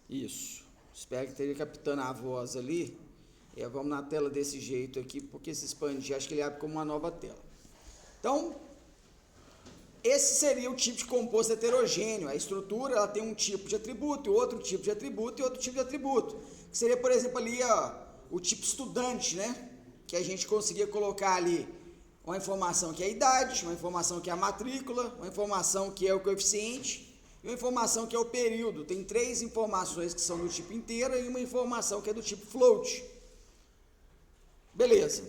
Isso. Espero que esteja captando a voz ali. Vamos na tela desse jeito aqui, porque se expandir, acho que ele abre como uma nova tela. Então, esse seria o tipo de composto heterogêneo. A estrutura ela tem um tipo de atributo, outro tipo de atributo e outro tipo de atributo. Que seria, por exemplo, ali o tipo estudante, né? Que a gente conseguia colocar ali uma informação que é a idade, uma informação que é a matrícula, uma informação que é o coeficiente e uma informação que é o período. Tem 3 informações que são do tipo inteira e uma informação que é do tipo float. Beleza.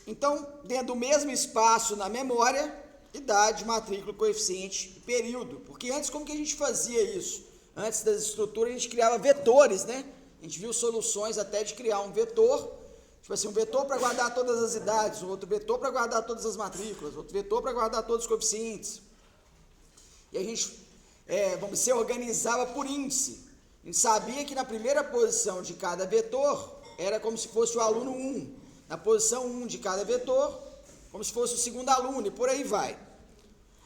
Então, dentro do mesmo espaço na memória, idade, matrícula, coeficiente e período. Porque antes, como que a gente fazia isso? Antes das estruturas, a gente criava vetores, né? A gente viu soluções até de criar um vetor, tipo assim, um vetor para guardar todas as idades, um outro vetor para guardar todas as matrículas, outro vetor para guardar todos os coeficientes. E a gente, vamos dizer, organizava por índice. A gente sabia que na primeira posição de cada vetor, era como se fosse o aluno 1. Na posição 1 de cada vetor, como se fosse o segundo aluno, e por aí vai.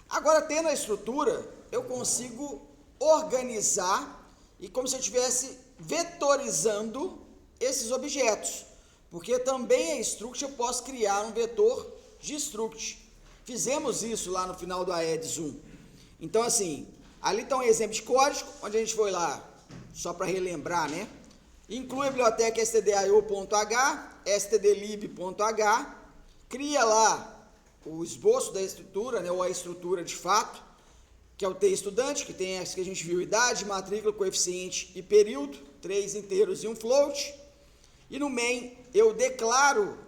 Agora, tendo a estrutura, eu consigo organizar, e como se eu estivesse vetorizando esses objetos. Porque também a struct eu posso criar um vetor de struct. Fizemos isso lá no final do AEDS 1. Então, assim, ali está um exemplo de código, onde a gente foi lá, só para relembrar, né? Inclui a biblioteca stdio.h, stdlib.h, cria lá o esboço da estrutura, né, ou a estrutura de fato, que é o T estudante, que tem as que a gente viu, idade, matrícula, coeficiente e período, 3 inteiros e um float. E no main eu declaro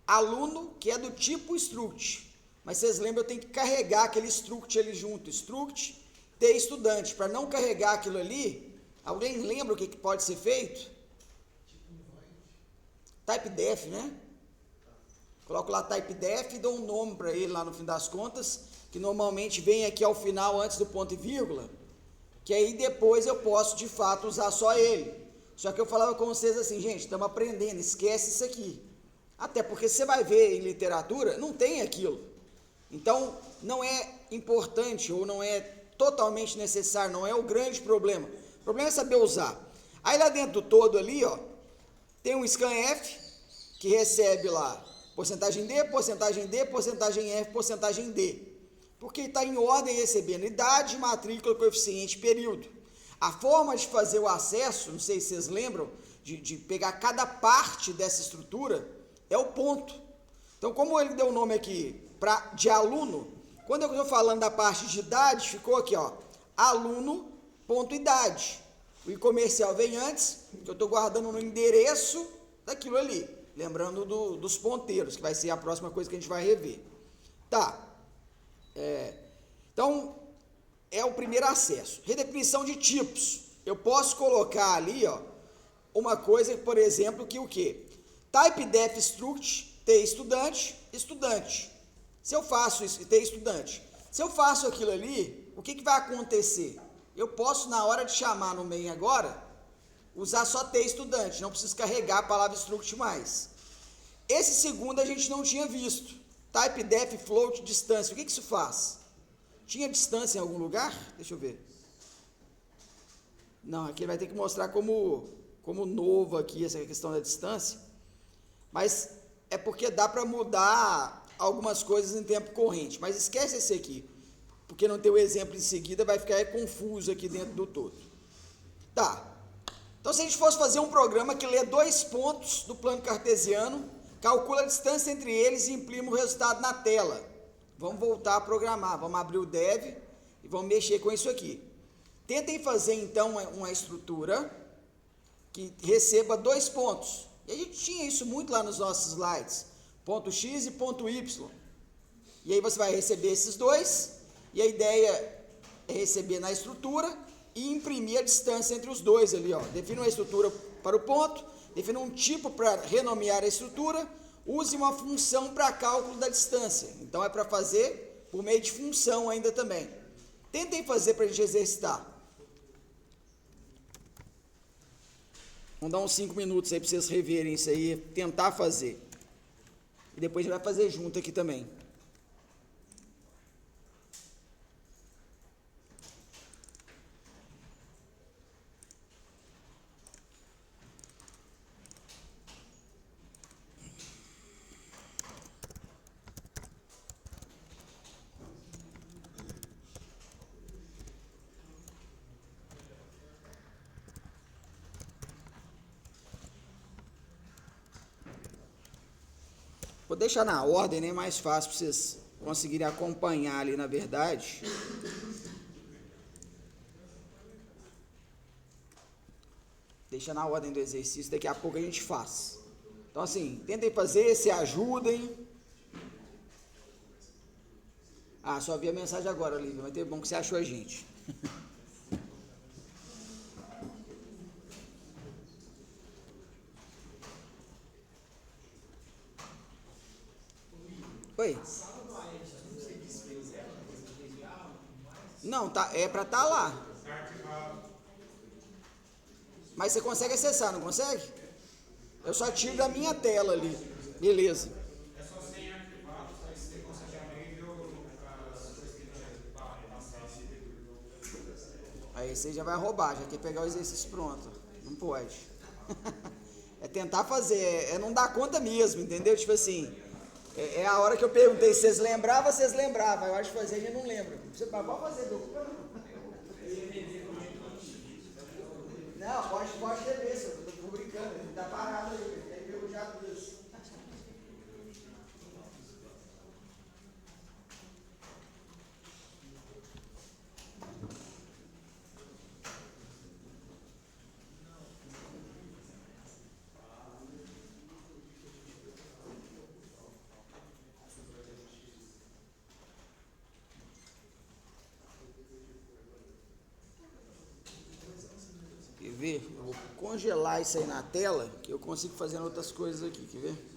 aluno, que é do tipo struct. Mas vocês lembram, eu tenho que carregar aquele struct ali junto, struct T estudante. Para não carregar aquilo ali, alguém lembra o que pode ser feito? Typedef, né? Coloco lá typedef e dou um nome para ele lá no fim das contas, que normalmente vem aqui ao final antes do ponto e vírgula, que aí depois eu posso de fato usar só ele. Só que eu falava com vocês assim, gente, estamos aprendendo, esquece isso aqui. Até porque você vai ver em literatura, não tem aquilo. Então, não é importante ou não é totalmente necessário, não é o grande problema. O problema é saber usar. Aí lá dentro do todo ali, ó, tem um scanf que recebe lá porcentagem D, porcentagem D, porcentagem F, porcentagem D. Porque está em ordem recebendo idade, matrícula, coeficiente, período. A forma de fazer o acesso, não sei se vocês lembram, de pegar cada parte dessa estrutura, é o ponto. Então, como ele deu o nome aqui de aluno, quando eu estou falando da parte de idade, ficou aqui, ó, aluno.idade. O comercial vem antes, que eu estou guardando no endereço daquilo ali. Lembrando dos ponteiros, que vai ser a próxima coisa que a gente vai rever. Tá. Então, é o primeiro acesso. Redefinição de tipos. Eu posso colocar ali, ó, uma coisa, por exemplo, que o quê? Typedef struct, T estudante, estudante. Se eu faço isso, T estudante. Se eu faço aquilo ali, o que vai acontecer? Eu posso, na hora de chamar no main agora, usar só T estudante, não preciso carregar a palavra struct mais. Esse segundo a gente não tinha visto. Typedef float distância. O que isso faz? Tinha distância em algum lugar? Deixa eu ver. Não, aqui vai ter que mostrar como novo aqui essa questão da distância. Mas é porque dá para mudar algumas coisas em tempo corrente. Mas esquece esse aqui, porque não tem o exemplo em seguida, vai ficar confuso aqui dentro do todo. Tá. Então, se a gente fosse fazer um programa que lê 2 pontos do plano cartesiano, calcula a distância entre eles e imprime o resultado na tela. Vamos voltar a programar, vamos abrir o dev e vamos mexer com isso aqui. Tentem fazer, então, uma estrutura que receba 2 pontos. E a gente tinha isso muito lá nos nossos slides, ponto X e ponto Y. E aí você vai receber esses 2, e a ideia é receber na estrutura e imprimir a distância entre os 2 ali, ó. Defina uma estrutura para o ponto, defina um tipo para renomear a estrutura, use uma função para cálculo da distância. Então, é para fazer por meio de função ainda também. Tentem fazer para a gente exercitar. Vamos dar uns 5 minutos aí para vocês reverem isso aí, tentar fazer. E depois a gente vai fazer junto aqui também. Vou deixar na ordem, né? Mais fácil para vocês conseguirem acompanhar ali, na verdade. Deixa na ordem do exercício, daqui a pouco a gente faz. Então, assim, tentem fazer, se ajudem. Ah, só vi a mensagem agora, Olivia, mas bom que você achou a gente. Oi? Não, tá, é pra estar lá. Mas você consegue acessar, não consegue? Eu só tiro da minha tela ali. Beleza. Aí você já vai roubar, já quer pegar o exercício pronto. Não pode. É tentar fazer, é não dar conta mesmo, entendeu? Tipo assim, é a hora que eu perguntei se vocês lembravam, vocês lembravam. Eu acho que fazer, a gente não lembra. Você pode fazer, Douglas. Não, pode beber, senhor. Eu tô brincando, ele tá parado aí. Ele pegou já duas. Quer ver? Eu vou congelar isso aí na tela, que eu consigo fazer outras coisas aqui, quer ver?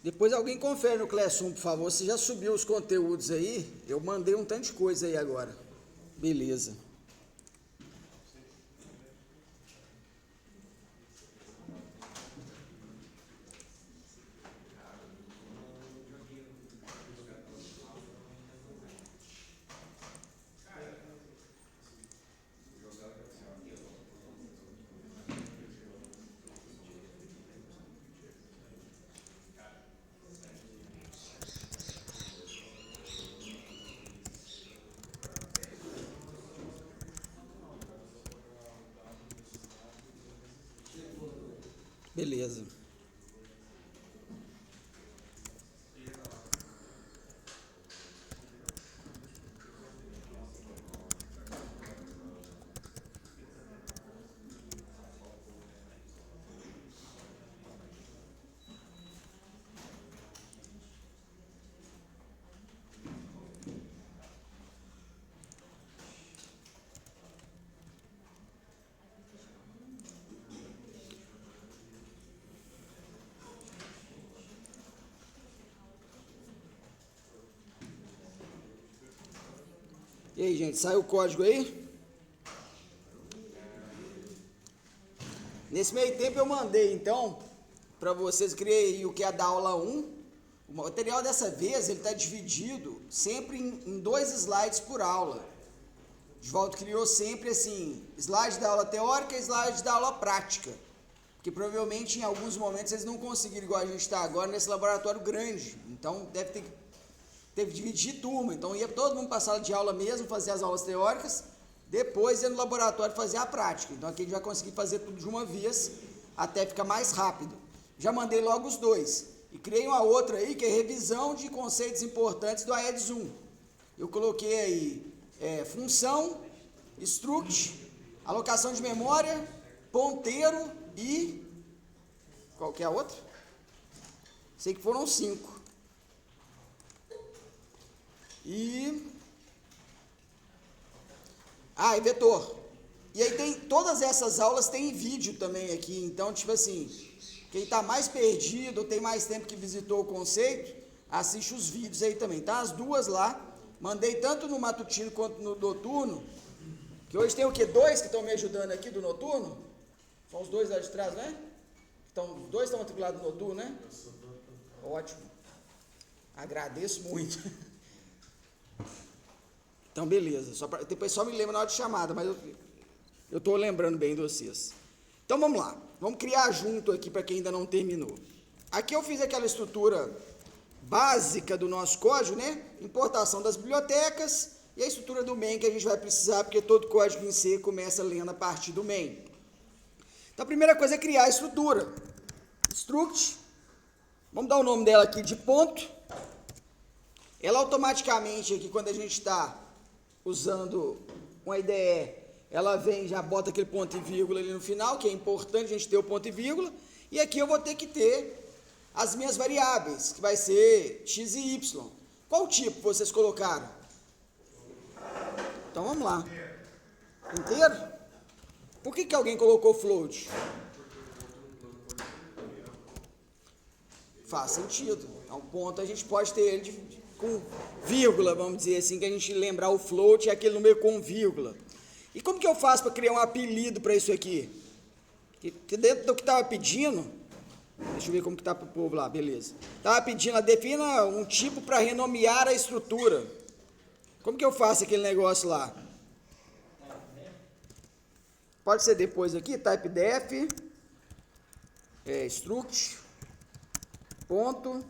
Depois alguém confere no Classroom, por favor, se já subiu os conteúdos aí. Eu mandei um tanto de coisa aí agora. Beleza. Beleza. E aí, gente, saiu o código aí? Nesse meio tempo eu mandei, então, para vocês, criei o que é da aula 1. O material dessa vez, ele está dividido sempre em 2 slides por aula. O Osvaldo criou sempre, assim, slide da aula teórica e slide da aula prática. Porque provavelmente, em alguns momentos, eles não conseguiram, igual a gente está agora, nesse laboratório grande. Então, teve que dividir turma, então ia todo mundo para a sala de aula mesmo, fazer as aulas teóricas, depois ia no laboratório fazer a prática. Então aqui a gente vai conseguir fazer tudo de uma vez, até ficar mais rápido. Já mandei logo os 2. E criei uma outra aí, que é revisão de conceitos importantes do Aedes 1. Eu coloquei aí função, struct, alocação de memória, ponteiro e... qual que é a outra? Sei que foram 5. E vetor. E aí todas essas aulas tem vídeo também aqui, então, tipo assim, quem está mais perdido, ou tem mais tempo que visitou o conceito, assiste os vídeos aí também, tá? As 2 lá, mandei tanto no matutino quanto no noturno, que hoje tem o quê? 2 que estão me ajudando aqui do noturno? São os 2 lá de trás, né? Então, os 2 estão matriculados no noturno, né? Ótimo. Agradeço muito. Então, beleza. Depois só me lembra na hora de chamada, mas eu estou lembrando bem de vocês. Então, vamos lá. Vamos criar junto aqui para quem ainda não terminou. Aqui eu fiz aquela estrutura básica do nosso código, né? Importação das bibliotecas e a estrutura do main que a gente vai precisar, porque todo código em C começa lendo a partir do main. Então, a primeira coisa é criar a estrutura. Struct. Vamos dar o nome dela aqui de ponto. Ela automaticamente aqui, quando a gente está usando uma IDE, ela vem, já bota aquele ponto e vírgula ali no final, que é importante a gente ter o ponto e vírgula, e aqui eu vou ter que ter as minhas variáveis, que vai ser x e y. Qual tipo vocês colocaram? Então vamos lá. Inteiro? Por que alguém colocou float? Faz sentido. Então, ponto a gente pode ter ele com vírgula, vamos dizer assim, que a gente lembrar o float é aquele número com vírgula. E como que eu faço para criar um apelido para isso aqui? Que dentro do que estava pedindo, deixa eu ver como que está para o povo lá, beleza. Estava pedindo, defina um tipo para renomear a estrutura. Como que eu faço aquele negócio lá? Pode ser depois aqui, type def, struct, ponto.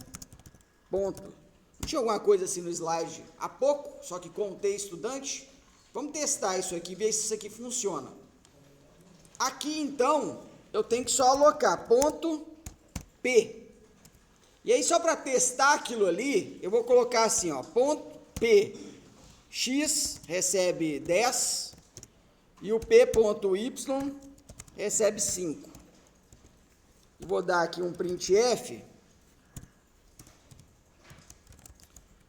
Não tinha alguma coisa assim no slide há pouco, só que com o T estudante? Vamos testar isso aqui, ver se isso aqui funciona. Aqui, então, eu tenho que só alocar ponto P. E aí, só para testar aquilo ali, eu vou colocar assim, ó, ponto P, X recebe 10 e o P.Y recebe 5. E vou dar aqui um printf.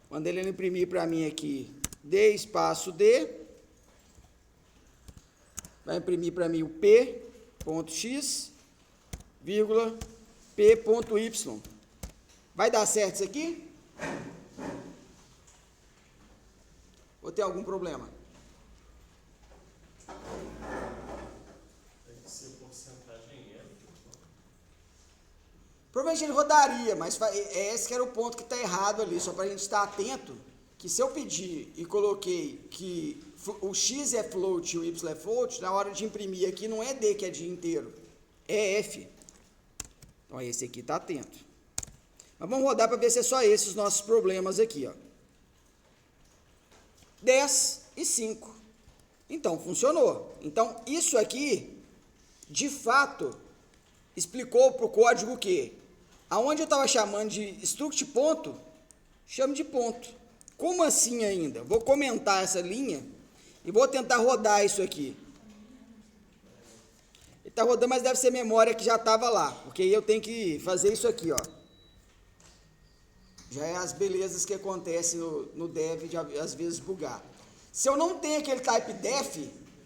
Quando ele imprimir para mim aqui, D espaço D, vai imprimir para mim o P.x, vírgula, P.y. Vai dar certo isso aqui? Ou tem algum problema? Tem que ser porcentagem N. Provavelmente ele rodaria, mas esse que era o ponto que está errado ali, só para a gente estar atento, que se eu pedir e coloquei que o x é float e o y é float, na hora de imprimir aqui não é D que é dia inteiro, é F. Então esse aqui está atento. Mas vamos rodar para ver se é só esses os nossos problemas aqui, ó. 10 e 5. Então, funcionou. Então, isso aqui, de fato, explicou para o código que, aonde eu estava chamando de struct ponto, chamo de ponto. Como assim ainda? Vou comentar essa linha e vou tentar rodar isso aqui. Ele está rodando, mas deve ser memória que já estava lá, porque aí eu tenho que fazer isso aqui, ó. Já é as belezas que acontecem no dev de às vezes bugar. Se eu não tenho aquele type def,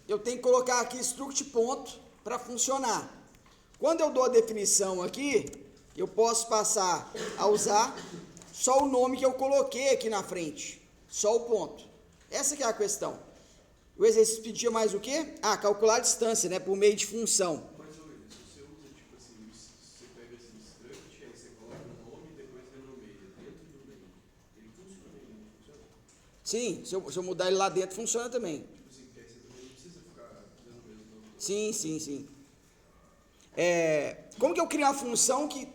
eu tenho que colocar aqui struct ponto para funcionar. Quando eu dou a definição aqui, eu posso passar a usar só o nome que eu coloquei aqui na frente, só o ponto. Essa que é a questão. O exercício pedia mais o quê? Ah, calcular a distância, né, por meio de função. Mais ou menos, você usa tipo assim, você pega esse struct, aí você coloca o nome e depois renomeia dentro do meio. Ele funciona, ele não funciona? Sim, se eu mudar ele lá dentro, funciona também. Tipo assim, porque aí você também não precisa ficar dando o mesmo nome. Sim. Como que eu crio uma função que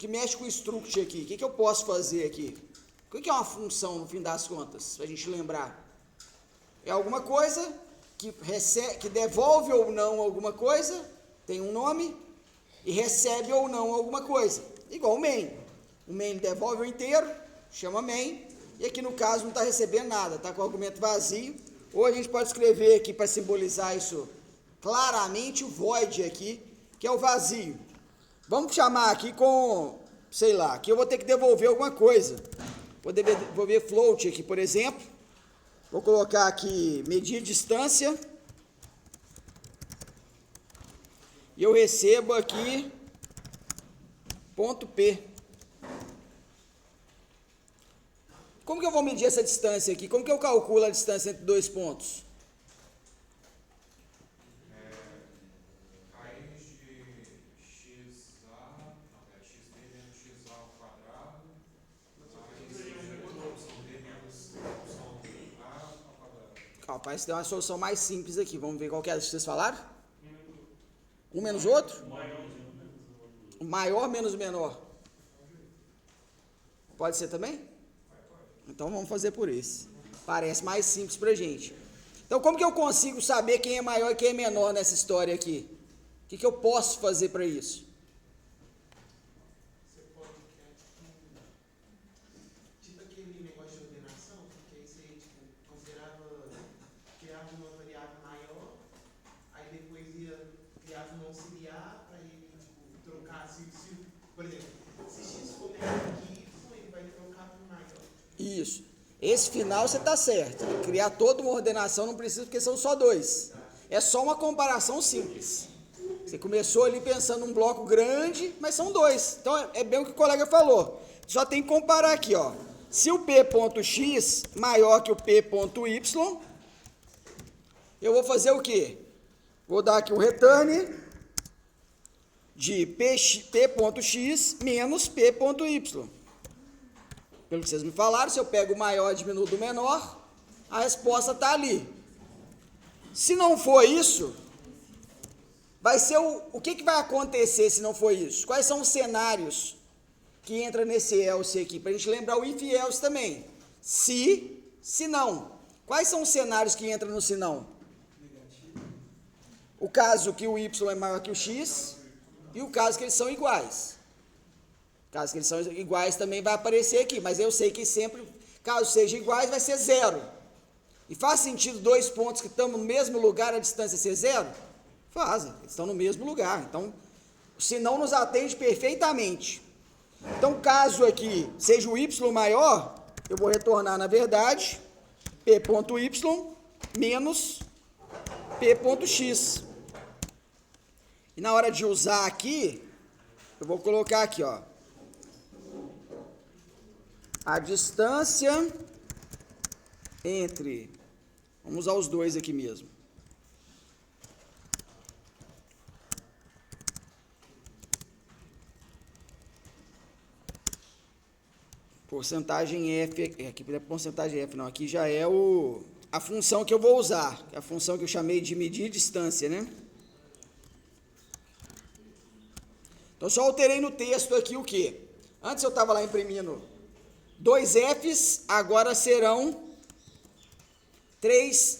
mexe com o struct aqui? O que eu posso fazer aqui? O que é uma função, no fim das contas, para a gente lembrar? É alguma coisa que devolve ou não alguma coisa, tem um nome, e recebe ou não alguma coisa. Igual o main. O main devolve o inteiro, chama main, e aqui no caso não está recebendo nada, está com o argumento vazio. Ou a gente pode escrever aqui para simbolizar isso claramente, o void aqui, que é o vazio. Vamos chamar aqui com, sei lá, aqui eu vou ter que devolver alguma coisa. Vou devolver float aqui, por exemplo. Vou colocar aqui medir distância. E eu recebo aqui ponto P. Como que eu vou medir essa distância aqui? Como que eu calculo a distância entre dois pontos? Raiz de x d menos x ao quadrado, raiz de d menos y ao quadrado. Rapaz, tem uma solução mais simples aqui. Vamos ver qual que é a que vocês falaram? Um menos o outro? O maior menos o menor. Pode ser também? Então vamos fazer por esse. Parece mais simples pra gente. Então como que eu consigo saber quem é maior e quem é menor nessa história aqui? O que eu posso fazer para isso? Você pode criar tipo aquele negócio de ordenação, porque aí você criava uma variável maior, aí depois criava um auxiliar para ele trocar, por exemplo, se x for menor que y, ele vai trocar por maior. Isso. Esse final você está certo. Criar toda uma ordenação não precisa, porque são só dois. É só uma comparação simples. Você começou ali pensando num bloco grande, mas são dois. Então é bem o que o colega falou. Só tem que comparar aqui, ó. Se o P.x maior que o P.y, eu vou fazer o quê? Vou dar aqui o return de P.x menos P.y. Pelo que vocês me falaram, se eu pego o maior e diminuo do menor, a resposta está ali. Se não for isso, vai ser o que vai acontecer se não for isso? Quais são os cenários que entram nesse else aqui? Para a gente lembrar o if e else também. Se não. Quais são os cenários que entram no se não? O caso que o y é maior que o x e o caso que eles são iguais. Caso que eles são iguais também vai aparecer aqui, mas eu sei que sempre, caso sejam iguais, vai ser zero. E faz sentido dois pontos que estão no mesmo lugar, a distância ser zero? Fazem, eles estão no mesmo lugar. Então, se não nos atende perfeitamente. Então, caso aqui seja o y maior, eu vou retornar, na verdade, p.y menos p.x. E na hora de usar aqui, eu vou colocar aqui, ó. a distância entre, vamos usar os dois aqui mesmo, porcentagem F, aqui não é porcentagem F não, aqui já é a função que eu vou usar, a função que eu chamei de medir distância, né? Então, só alterei no texto aqui o quê? Antes eu estava lá imprimindo 2 Fs, agora serão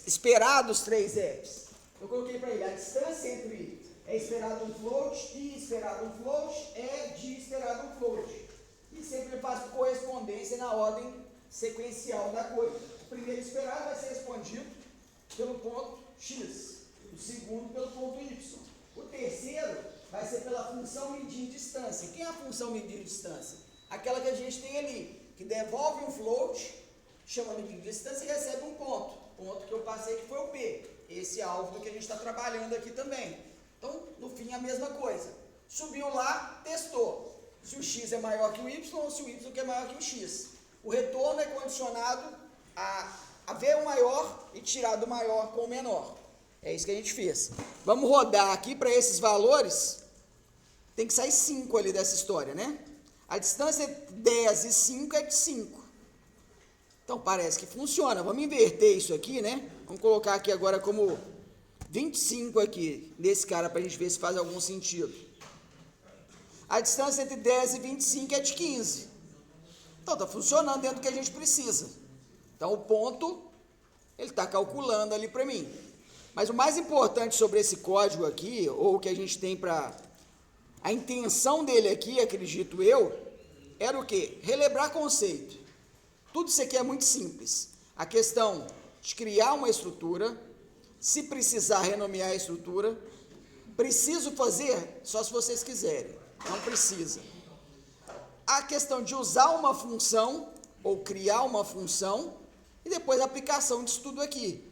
esperados 3 Fs. Eu coloquei para ele, a distância entre esperado um float e esperado um float é de esperado um float. E sempre faço correspondência na ordem sequencial da coisa. O primeiro esperado vai ser respondido pelo ponto x, o segundo pelo ponto y. O terceiro vai ser pela função medir distância. Quem é a função medir distância? Aquela que a gente tem ali, que devolve um float, chama medir distância e recebe um ponto. O ponto que eu passei que foi o P. Esse é alvo do que a gente está trabalhando aqui também. Então, no fim, a mesma coisa. Subiu lá, testou. Se o x é maior que o y ou se o y é maior que o x. O retorno é condicionado a ver o maior e tirar do maior com o menor. É isso que a gente fez. Vamos rodar aqui para esses valores. Tem que sair 5 ali dessa história, né? A distância entre 10 e 5 é de 5. Então, parece que funciona. Vamos inverter isso aqui, né? Vamos colocar aqui agora como 25 aqui, desse cara, para a gente ver se faz algum sentido. A distância entre 10 e 25 é de 15. Então, está funcionando dentro do que a gente precisa. Então, o ponto, ele está calculando ali para mim. Mas o mais importante sobre esse código aqui, ou o que a gente tem para... A intenção dele aqui, acredito eu, era o quê? Relembrar conceito. Tudo isso aqui é muito simples. A questão de criar uma estrutura, se precisar renomear a estrutura, preciso fazer só se vocês quiserem, não precisa. A questão de usar uma função, ou criar uma função, e depois a aplicação disso tudo aqui.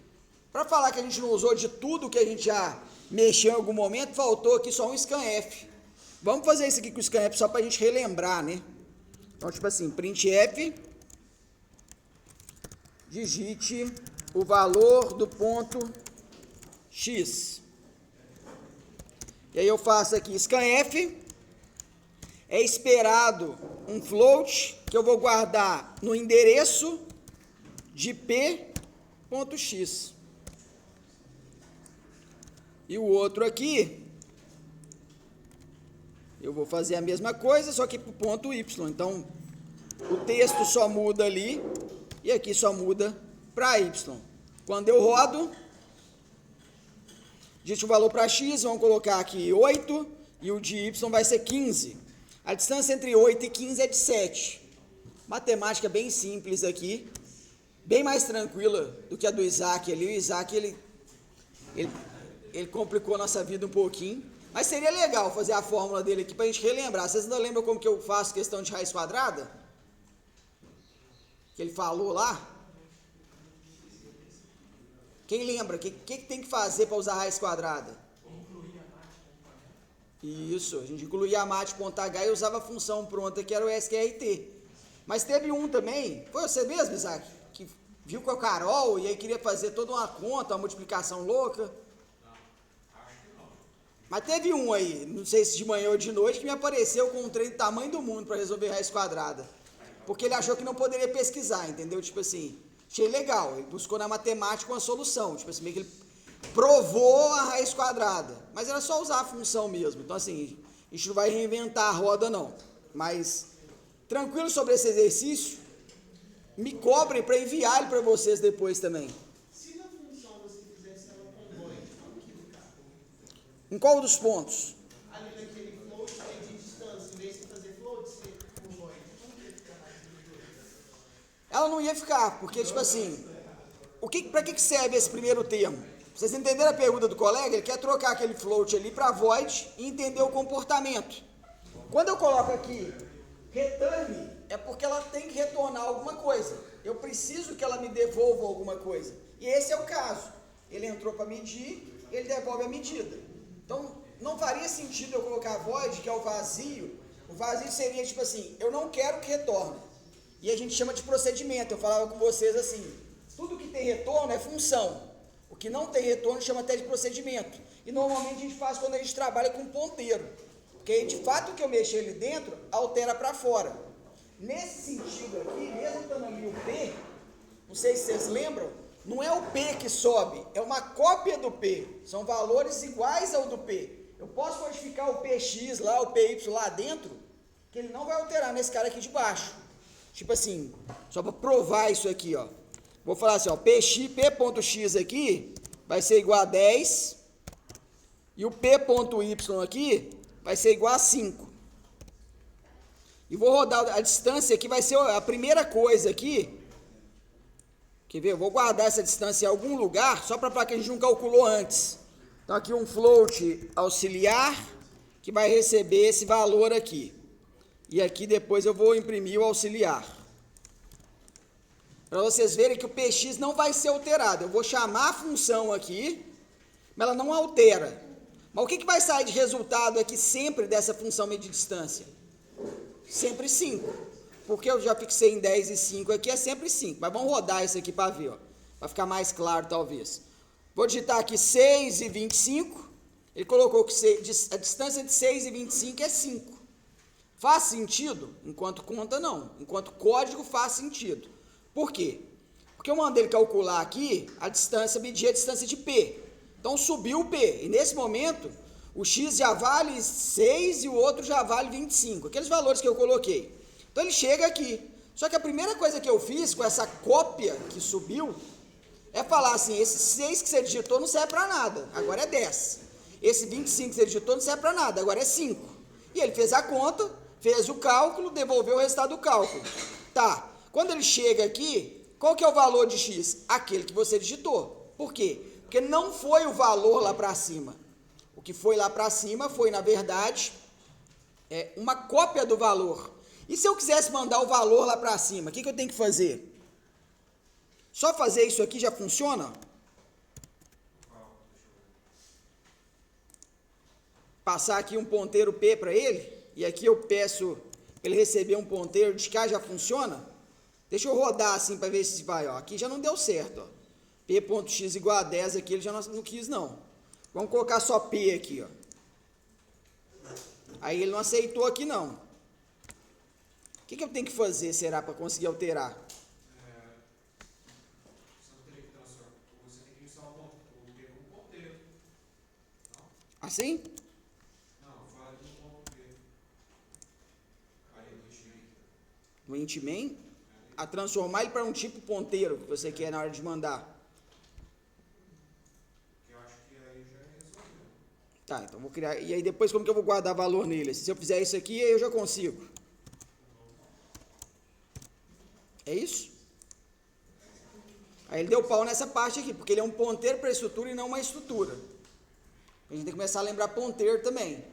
Para falar que a gente não usou de tudo que a gente já mexeu em algum momento, faltou aqui só um scanf. Vamos fazer isso aqui com o scanf só para a gente relembrar, né? Então, tipo assim, printf, digite o valor do ponto x. E aí eu faço aqui scanf, é esperado um float que eu vou guardar no endereço de p.x. E o outro aqui, eu vou fazer a mesma coisa, só que para o ponto y. Então, o texto só muda ali, e aqui só muda para y. Quando eu rodo, digite o valor para x, vamos colocar aqui 8, e o de y vai ser 15. A distância entre 8 e 15 é de 7. Matemática bem simples aqui, bem mais tranquila do que a do Isaac ali. O Isaac, ele complicou a nossa vida um pouquinho, mas seria legal fazer a fórmula dele aqui para a gente relembrar. Vocês ainda lembram como que eu faço questão de raiz quadrada? Que ele falou lá? Quem lembra? O que tem que fazer para usar raiz quadrada? Isso, a gente incluía a mat.h e usava a função pronta que era o sqrt. Mas teve um também, foi você mesmo, Isaac, que viu com a Carol e aí queria fazer toda uma conta, uma multiplicação louca. Mas teve um aí, não sei se de manhã ou de noite, que me apareceu com um trem do tamanho do mundo para resolver raiz quadrada. Porque ele achou que não poderia pesquisar, entendeu? Tipo assim, achei legal, ele buscou na matemática uma solução, tipo assim, meio que ele provou a raiz quadrada, mas era só usar a função mesmo. Então assim, a gente não vai reinventar a roda não, mas tranquilo sobre esse exercício, me cobrem para enviar ele para vocês depois também. Se na função você fizesse ela com void, como que ficava? Em qual dos pontos? Ali naquele float de distância, em vez de fazer float, você com void, como que ia ficar mais? Ela não ia ficar, porque tipo assim, para que serve esse primeiro termo? Vocês entenderam a pergunta do colega? Ele quer trocar aquele float ali para void e entender o comportamento. Quando eu coloco aqui return, é porque ela tem que retornar alguma coisa. Eu preciso que ela me devolva alguma coisa. E esse é o caso. Ele entrou para medir, ele devolve a medida. Então, não faria sentido eu colocar void, que é o vazio. O vazio seria tipo assim, eu não quero que retorne. E a gente chama de procedimento. Eu falava com vocês assim, tudo que tem retorno é função. O que não tem retorno chama até de procedimento. E normalmente a gente faz quando a gente trabalha com ponteiro. Porque aí, de fato, o que eu mexi ali dentro, altera para fora. Nesse sentido aqui, mesmo estando ali o P, não sei se vocês lembram, não é o P que sobe, é uma cópia do P. São valores iguais ao do P. Eu posso modificar o PX lá, o PY lá dentro, que ele não vai alterar nesse cara aqui de baixo. Tipo assim, só para provar isso aqui, ó. Vou falar assim, ó, P.x aqui vai ser igual a 10 e o P.y aqui vai ser igual a 5. E vou rodar a distância aqui, vai ser a primeira coisa aqui. Quer ver? Eu vou guardar essa distância em algum lugar, só para que a gente não calculou antes. Então aqui um float auxiliar, que vai receber esse valor aqui. E aqui depois eu vou imprimir o auxiliar. Para vocês verem que o PX não vai ser alterado. Eu vou chamar a função aqui, mas ela não altera. Mas o que vai sair de resultado aqui sempre dessa função medir distância? Sempre 5. Porque eu já fixei em 10 e 5 aqui, é sempre 5. Mas vamos rodar isso aqui para ver, ó, para ficar mais claro talvez. Vou digitar aqui 6 e 25. Ele colocou que a distância de 6 e 25 é 5. Faz sentido? Enquanto conta, não. Enquanto código, faz sentido. Por quê? Porque eu mandei ele calcular aqui a distância, medir a distância de P. Então subiu o P. E nesse momento, o X já vale 6 e o outro já vale 25. Aqueles valores que eu coloquei. Então ele chega aqui. Só que a primeira coisa que eu fiz com essa cópia que subiu é falar assim, esse 6 que você digitou não serve para nada, agora é 10. Esse 25 que você digitou não serve para nada, agora é 5. E ele fez a conta, fez o cálculo, devolveu o resultado do cálculo. Tá, quando ele chega aqui, qual que é o valor de X? Aquele que você digitou. Por quê? Porque não foi o valor lá para cima. O que foi lá para cima foi, na verdade, uma cópia do valor. E se eu quisesse mandar o valor lá para cima, o que eu tenho que fazer? Só fazer isso aqui já funciona? Passar aqui um ponteiro P para ele, e aqui eu peço para ele receber um ponteiro de cá, já funciona? Deixa eu rodar assim para ver se vai, ó. Aqui já não deu certo, ó. P.x igual a 10 aqui, ele já não quis não. Vamos colocar só P aqui, ó. Aí ele não aceitou aqui não. O que eu tenho que fazer, será, para conseguir alterar? Você tem que usar o P como ponteiro. Assim? Não, fala de um ponto P. Aí, No int main? A transformar ele para um tipo ponteiro que você quer na hora de mandar. eu acho que aí já resolveu. Tá, então vou criar. E aí depois como que eu vou guardar valor nele? Se eu fizer isso aqui, aí eu já consigo. É isso? Aí ele deu pau nessa parte aqui, porque ele é um ponteiro para estrutura e não uma estrutura. A gente tem que começar a lembrar ponteiro também.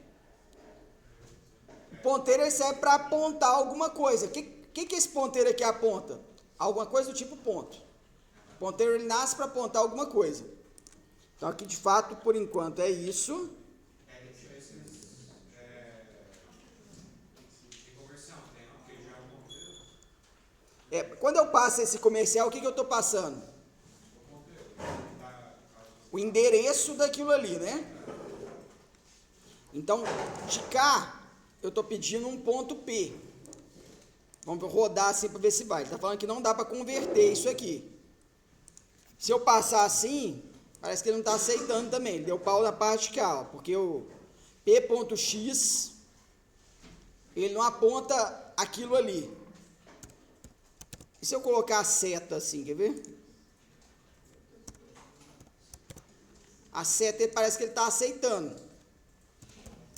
O ponteiro ele serve para apontar alguma coisa. O que esse ponteiro aqui aponta? Alguma coisa do tipo ponto. O ponteiro ele nasce para apontar alguma coisa. Então aqui de fato, por enquanto, é isso. Quando eu passo esse comercial, o que eu estou passando? O endereço daquilo ali, né? Então, de cá, eu estou pedindo um ponto P. Vamos rodar assim para ver se vai. Ele está falando que não dá para converter isso aqui. Se eu passar assim, parece que ele não está aceitando também. Ele deu pau na parte de cá, ó, porque o P.x, ele não aponta aquilo ali. E se eu colocar a seta assim, quer ver? A seta parece que ele está aceitando.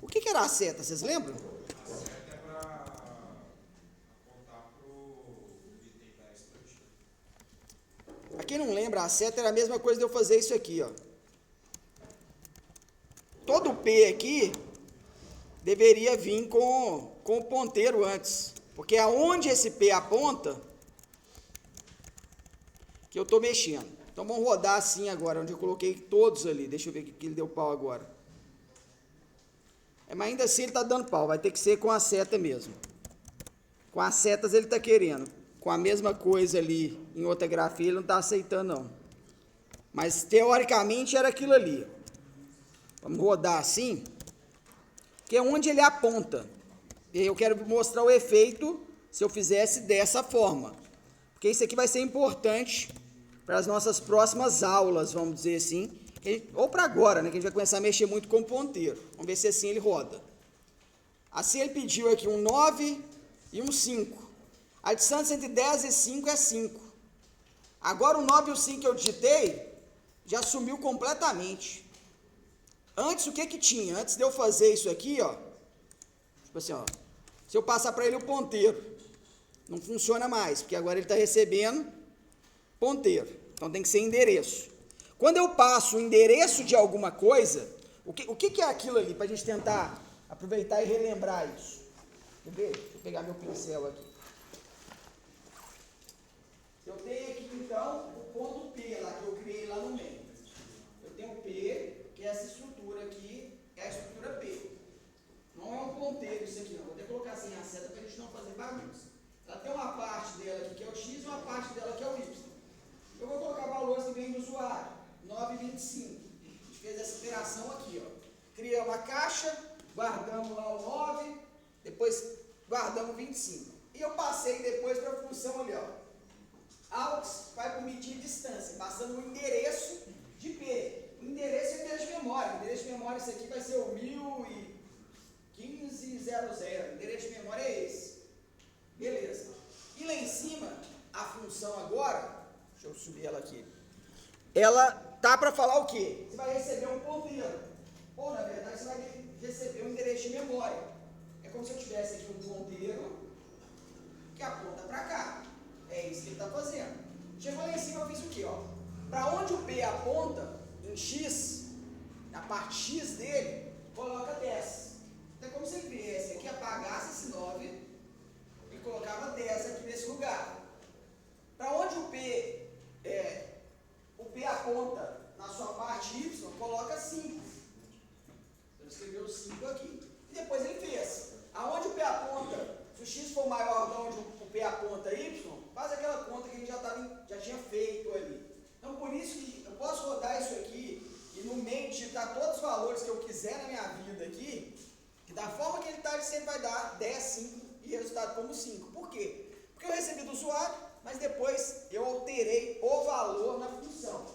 O que era a seta, vocês lembram? A seta é para apontar para o item da estatística. Pra quem não lembra, a seta era a mesma coisa de eu fazer isso aqui, ó. Todo o P aqui deveria vir com o ponteiro antes. Porque aonde esse P aponta, que eu estou mexendo. Então vamos rodar assim agora, onde eu coloquei todos ali. Deixa eu ver o que ele deu pau agora. Mas ainda assim ele está dando pau, vai ter que ser com a seta mesmo. Com as setas ele está querendo. com a mesma coisa ali em outra grafia, ele não está aceitando não. Mas teoricamente era aquilo ali. Vamos rodar assim, que é onde ele aponta. E eu quero mostrar o efeito se eu fizesse dessa forma. Porque isso aqui vai ser importante para as nossas próximas aulas, vamos dizer assim. Ou para agora, né, que a gente vai começar a mexer muito com o ponteiro. Vamos ver se assim ele roda. Assim ele pediu aqui um 9 e um 5. A distância entre 10 e 5 é 5. Agora o 9 e o 5 que eu digitei, já sumiu completamente. Antes o que que tinha? Antes de eu fazer isso aqui, ó, tipo assim, ó, se eu passar para ele o ponteiro, não funciona mais, porque agora ele está recebendo ponteiro. Então tem que ser endereço. Quando eu passo o endereço de alguma coisa, o que é aquilo ali? Para a gente tentar aproveitar e relembrar isso. Quer ver? Deixa eu pegar meu pincel aqui. Eu tenho aqui então o ponto P lá, que eu criei lá no meio. Eu tenho o P, que é essa estrutura aqui, é a estrutura P. Não é um ponteiro isso aqui não. Vou até colocar assim a seta para a gente não fazer bagunça. Ela tem uma parte dela aqui que é o X e uma parte dela que é o Y. Eu vou colocar valores que vem do usuário. 9 e 25. A gente fez essa interação aqui, ó. Criamos a caixa, guardamos lá o 9, depois guardamos 25. E eu passei depois para a função ali, ó. AUX vai para medir distância, passando o endereço de P. O endereço é o endereço de memória. O endereço de memória, isso aqui vai ser o 1015.00. O endereço de memória é esse. Beleza. E lá em cima, a função agora, deixa eu subir ela aqui. Ela tá para falar o quê? Você vai receber um ponteiro. Ou, na verdade, você vai receber um endereço de memória. É como se eu tivesse aqui um ponteiro que aponta para cá. É isso que ele está fazendo. Chegou lá em cima, eu fiz o quê? Para onde o P aponta, em X, na parte X dele, coloca 10. Então é como se ele viesse aqui, apagasse esse 9 e colocava 10 aqui nesse lugar. Para onde o P aponta na sua parte Y, coloca 5. Eu escrevi o 5 aqui. E depois ele fez. Aonde o P aponta, se o X for maior de onde o P aponta Y, faz aquela conta que a gente já tinha feito ali. Então, por isso que eu posso rodar isso aqui e no meio digitar todos os valores que eu quiser na minha vida aqui, que da forma que ele está, ele sempre vai dar 10, 5 e resultado como 5. Por quê? Porque eu recebi do usuário, mas depois eu alterei o valor na função.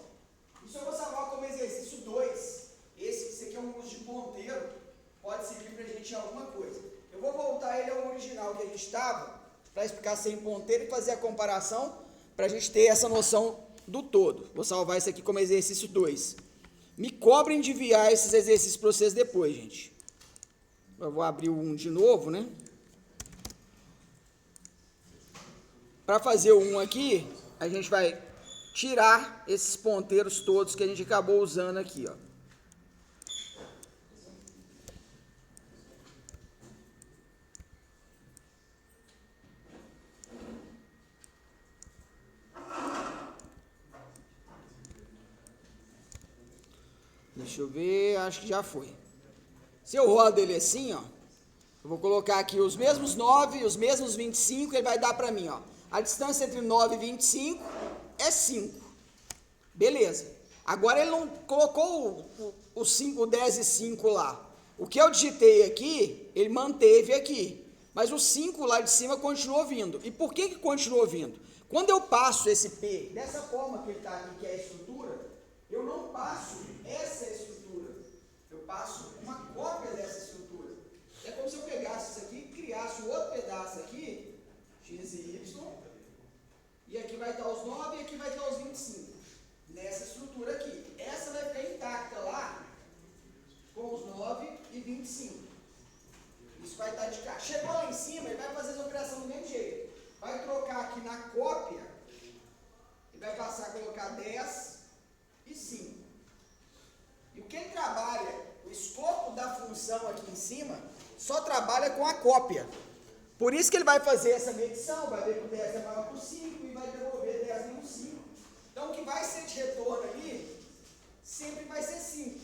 Isso eu vou salvar como exercício 2. Esse aqui é um uso de ponteiro, pode servir para a gente em alguma coisa. Eu vou voltar ele ao original que a gente estava, para explicar sem ponteiro e fazer a comparação, para a gente ter essa noção do todo. Vou salvar isso aqui como exercício 2. Me cobrem de enviar esses exercícios para vocês depois, gente. Eu vou abrir o 1 de novo, né? Para fazer o 1 aqui, a gente vai tirar esses ponteiros todos que a gente acabou usando aqui, ó. Deixa eu ver, acho que já foi. Se eu rodo ele assim, ó, eu vou colocar aqui os mesmos 9 e os mesmos 25, ele vai dar para mim, ó. A distância entre 9 e 25 é 5. Beleza. Agora ele não colocou o 5, o 10 e 5 lá. O que eu digitei aqui, ele manteve aqui. Mas o 5 lá de cima continuou vindo. E por que continuou vindo? Quando eu passo esse P dessa forma que ele está aqui, que é a estrutura, eu não passo essa estrutura. Eu passo uma cópia dessa estrutura. É como se eu pegasse isso aqui e criasse um outro pedaço aqui, X e Y, e aqui vai estar os 9 e aqui vai estar os 25. Nessa estrutura aqui. Essa vai ficar intacta lá, com os 9 e 25. Isso vai estar de cá. Chegou lá em cima, ele vai fazer essa operação do mesmo jeito. Vai trocar aqui na cópia, e vai passar a colocar 10 e 5. E o que ele trabalha, o escopo da função aqui em cima, só trabalha com a cópia. Por isso que ele vai fazer essa medição, vai ver que o 10 é maior que o 5 e vai devolver 10 menos 5. Então o que vai ser de retorno ali, sempre vai ser 5.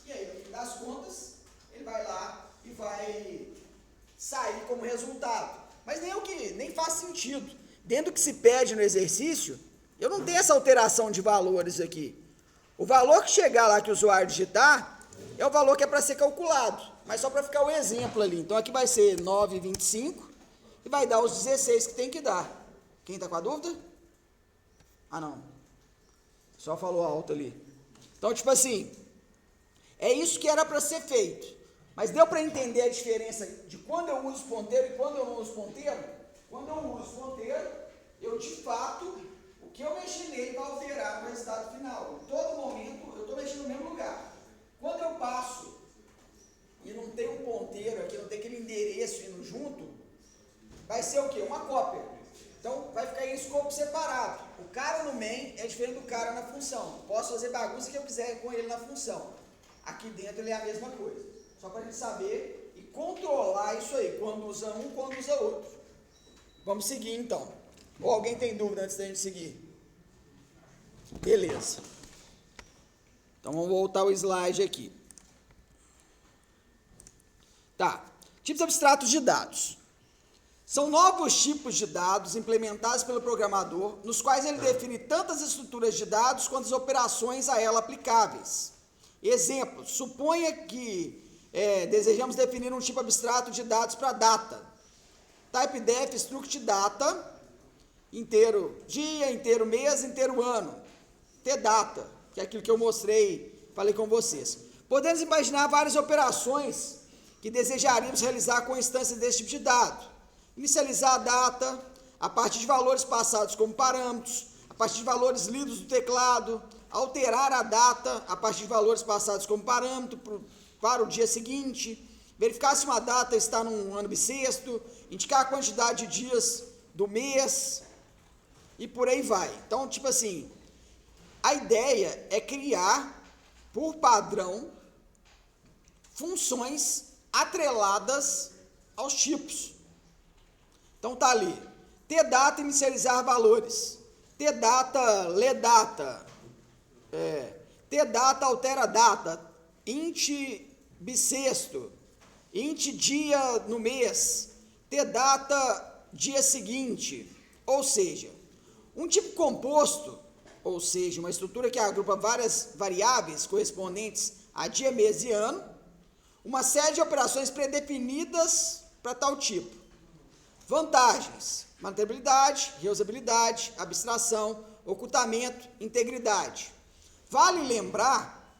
E aí, no fim das contas, ele vai lá e vai sair como resultado. Mas nem faz sentido. dentro do que se pede no exercício, eu não tenho essa alteração de valores aqui. O valor que chegar lá que o usuário digitar, é o valor que é para ser calculado, mas só para ficar o exemplo ali. Então aqui vai ser 9,25 e vai dar os 16 que tem que dar. Quem está com a dúvida? Ah, não. Só falou alto ali. Então, tipo assim, é isso que era para ser feito. Mas deu para entender a diferença de quando eu uso ponteiro e quando eu não uso ponteiro? Quando eu uso ponteiro, eu de fato, o que eu mexi nele vai alterar o resultado final. Em todo momento, eu estou mexendo no mesmo lugar. Quando eu passo e não tem um ponteiro aqui, não tem aquele endereço indo junto, vai ser o quê? Uma cópia. Então, vai ficar em escopo separado. O cara no main é diferente do cara na função. Posso fazer bagunça que eu quiser com ele na função. Aqui dentro ele é a mesma coisa. Só para a gente saber e controlar isso aí, quando usa um, quando usa outro. Vamos seguir então. Ou alguém tem dúvida antes da gente seguir? Beleza. Então vamos voltar ao slide aqui. Tá. Tipos abstratos de dados. São novos tipos de dados implementados pelo programador, nos quais ele define tantas estruturas de dados quanto as operações a ela aplicáveis. Exemplo, suponha que desejamos definir um tipo abstrato de dados para data. Type-def struct data, inteiro dia, inteiro mês, inteiro ano. T-data, que é aquilo que eu mostrei, falei com vocês. Podemos imaginar várias operações que desejaríamos realizar com instâncias desse tipo de dado. Inicializar a data a partir de valores passados como parâmetros, a partir de valores lidos do teclado, alterar a data a partir de valores passados como parâmetro para o dia seguinte, verificar se uma data está num ano bissexto, indicar a quantidade de dias do mês e por aí vai. Então, tipo assim, a ideia é criar, por padrão, funções atreladas aos tipos. Então tá ali, tdata inicializar valores, tdata lê data, tdata altera data, int bissexto, int dia no mês, tdata dia seguinte. Ou seja, um tipo composto, ou seja, uma estrutura que agrupa várias variáveis correspondentes a dia, mês e ano, uma série de operações predefinidas para tal tipo. Vantagens: mantenibilidade, reusabilidade, abstração, ocultamento, integridade. Vale lembrar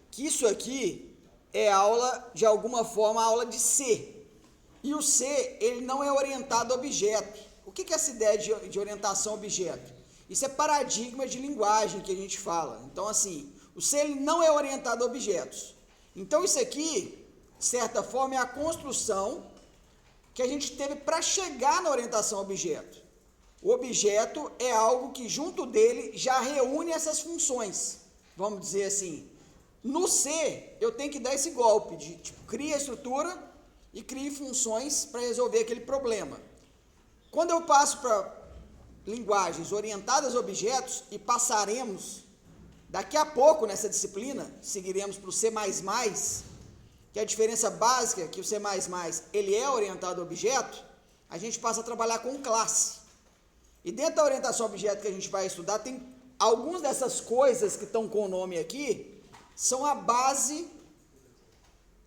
que isso aqui é aula, de alguma forma, aula de C. E o C, ele não é orientado a objeto. O que é essa ideia de orientação a objeto? Isso é paradigma de linguagem que a gente fala. Então, assim, o C ele não é orientado a objetos. Então, isso aqui, de certa forma, é a construção que a gente teve para chegar na orientação a objeto. O objeto é algo que junto dele já reúne essas funções. Vamos dizer assim, no C eu tenho que dar esse golpe de tipo, cria a estrutura e crie funções para resolver aquele problema. Quando eu passo para linguagens orientadas a objetos, e passaremos daqui a pouco nessa disciplina, seguiremos para o C++, que é a diferença básica, que o C++ ele é orientado a objeto, a gente passa a trabalhar com classe. E dentro da orientação a objeto que a gente vai estudar, tem algumas dessas coisas que estão com o nome aqui, são a base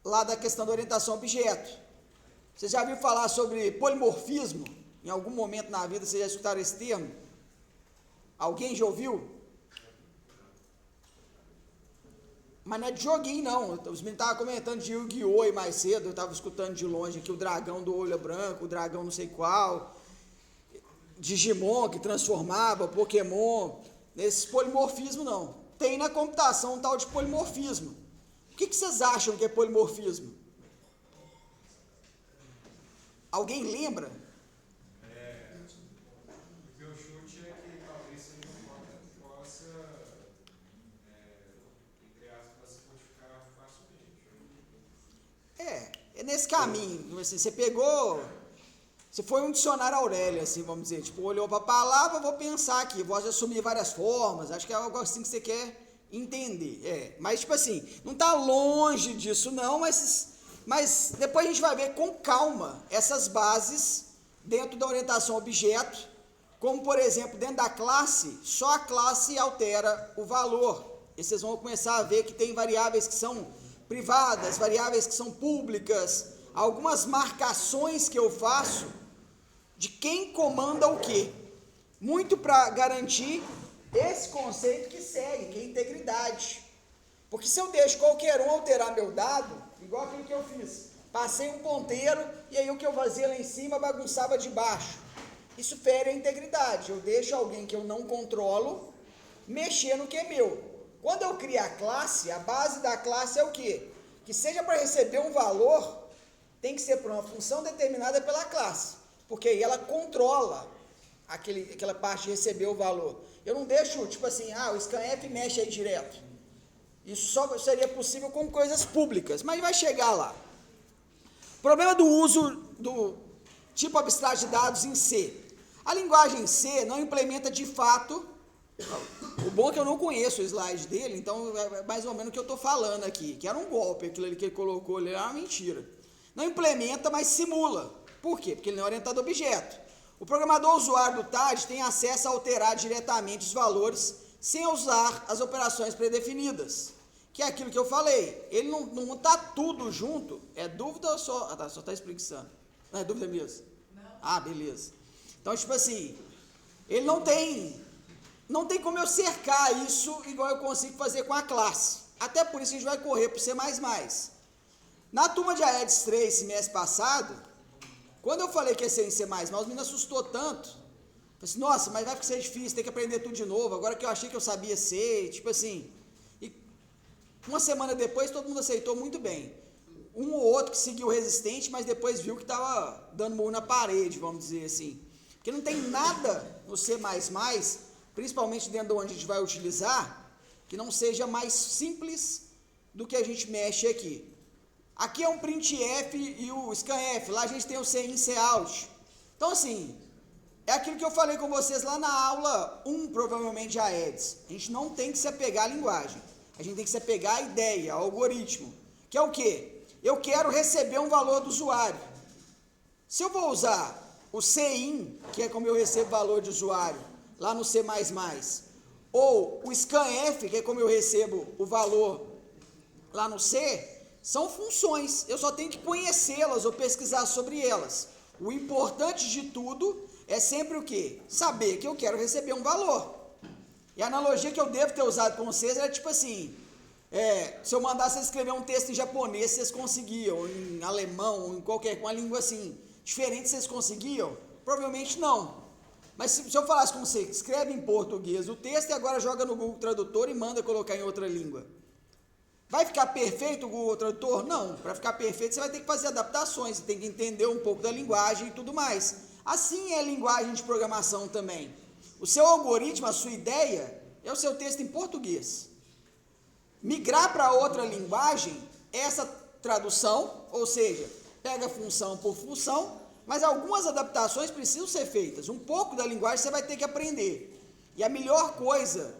lá da questão da orientação a objeto. Você já viu falar sobre polimorfismo? Em algum momento na vida vocês já escutaram esse termo? Alguém já ouviu? Mas não é de joguinho, não. Os meninos estavam comentando de Yu-Gi-Oh! Aí mais cedo, eu estava escutando de longe aqui o dragão do olho branco, o dragão não sei qual, Digimon que transformava, Pokémon. Nesses polimorfismo, não. Tem na computação um tal de polimorfismo. O que vocês acham que é polimorfismo? Alguém lembra? O meu chute é que talvez seja uma forma que possa, entre aspas, modificar facilmente. É nesse caminho. Assim, você pegou, você foi um dicionário Aurélio, assim, vamos dizer, tipo, olhou para a palavra, vou pensar aqui, vou assumir várias formas, acho que é algo assim que você quer entender. Mas, tipo assim, não está longe disso, não, mas depois a gente vai ver com calma essas bases dentro da orientação a objeto, como por exemplo, dentro da classe, só a classe altera o valor. E vocês vão começar a ver que tem variáveis que são privadas, variáveis que são públicas, algumas marcações que eu faço de quem comanda o quê. Muito para garantir esse conceito que segue, que é integridade. Porque se eu deixo qualquer um alterar meu dado, igual aquilo que eu fiz, passei um ponteiro e aí o que eu fazia lá em cima bagunçava de baixo. Isso fere a integridade. Eu deixo alguém que eu não controlo mexer no que é meu. Quando eu crio a classe, a base da classe é o quê? Que seja para receber um valor, tem que ser por uma função determinada pela classe. Porque aí ela controla aquela parte de receber o valor. Eu não deixo, tipo assim, o scanf mexe aí direto. Isso só seria possível com coisas públicas, mas vai chegar lá. Problema do uso do tipo abstrato de dados em C. A linguagem C não implementa de fato. O bom é que eu não conheço o slide dele, então é mais ou menos o que eu estou falando aqui, que era um golpe, aquilo ali que ele colocou ali era uma mentira. Não implementa, mas simula. Por quê? Porque ele não é orientado a objeto. O programador usuário do TAD tem acesso a alterar diretamente os valores sem usar as operações predefinidas, que é aquilo que eu falei. Ele não está tudo junto. É dúvida ou só? Só está explicando. Não é dúvida mesmo? Não. Beleza. Então, tipo assim, ele não tem como eu cercar isso igual eu consigo fazer com a classe. Até por isso a gente vai correr para o C++. Na turma de AEDS 3, semestre passado, quando eu falei que ia ser em C++, os meninos assustou tanto. Falei assim, nossa, mas vai ser difícil, tem que aprender tudo de novo, agora que eu achei que eu sabia ser, tipo assim. E uma semana depois, todo mundo aceitou muito bem. Um ou outro que seguiu resistente, mas depois viu que estava dando murro na parede, vamos dizer assim. Porque não tem nada no C++, principalmente dentro de onde a gente vai utilizar, que não seja mais simples do que a gente mexe aqui. Aqui é um printf e o scanf, lá a gente tem o cin, cout. Então assim, é aquilo que eu falei com vocês lá na aula 1, provavelmente de AEDS. A gente não tem que se apegar à linguagem, a gente tem que se apegar à ideia, ao algoritmo, que é o quê? Eu quero receber um valor do usuário. Se eu vou usar o cin, que é como eu recebo valor de usuário, lá no C++, ou o scanf, que é como eu recebo o valor lá no C, são funções, eu só tenho que conhecê-las ou pesquisar sobre elas. O importante de tudo é sempre o quê? Saber que eu quero receber um valor. E a analogia que eu devo ter usado com vocês era tipo assim, se eu mandasse vocês escrever um texto em japonês, vocês conseguiam, ou em alemão, ou em qualquer uma língua assim, diferente vocês conseguiam? Provavelmente não. Mas se eu falasse com você, escreve em português o texto e agora joga no Google Tradutor e manda colocar em outra língua. Vai ficar perfeito o Google Tradutor? Não. Para ficar perfeito você vai ter que fazer adaptações, você tem que entender um pouco da linguagem e tudo mais. Assim é a linguagem de programação também. O seu algoritmo, a sua ideia, é o seu texto em português. Migrar para outra linguagem é essa tradução, ou seja, pega função por função, mas algumas adaptações precisam ser feitas. Um pouco da linguagem você vai ter que aprender. E a melhor coisa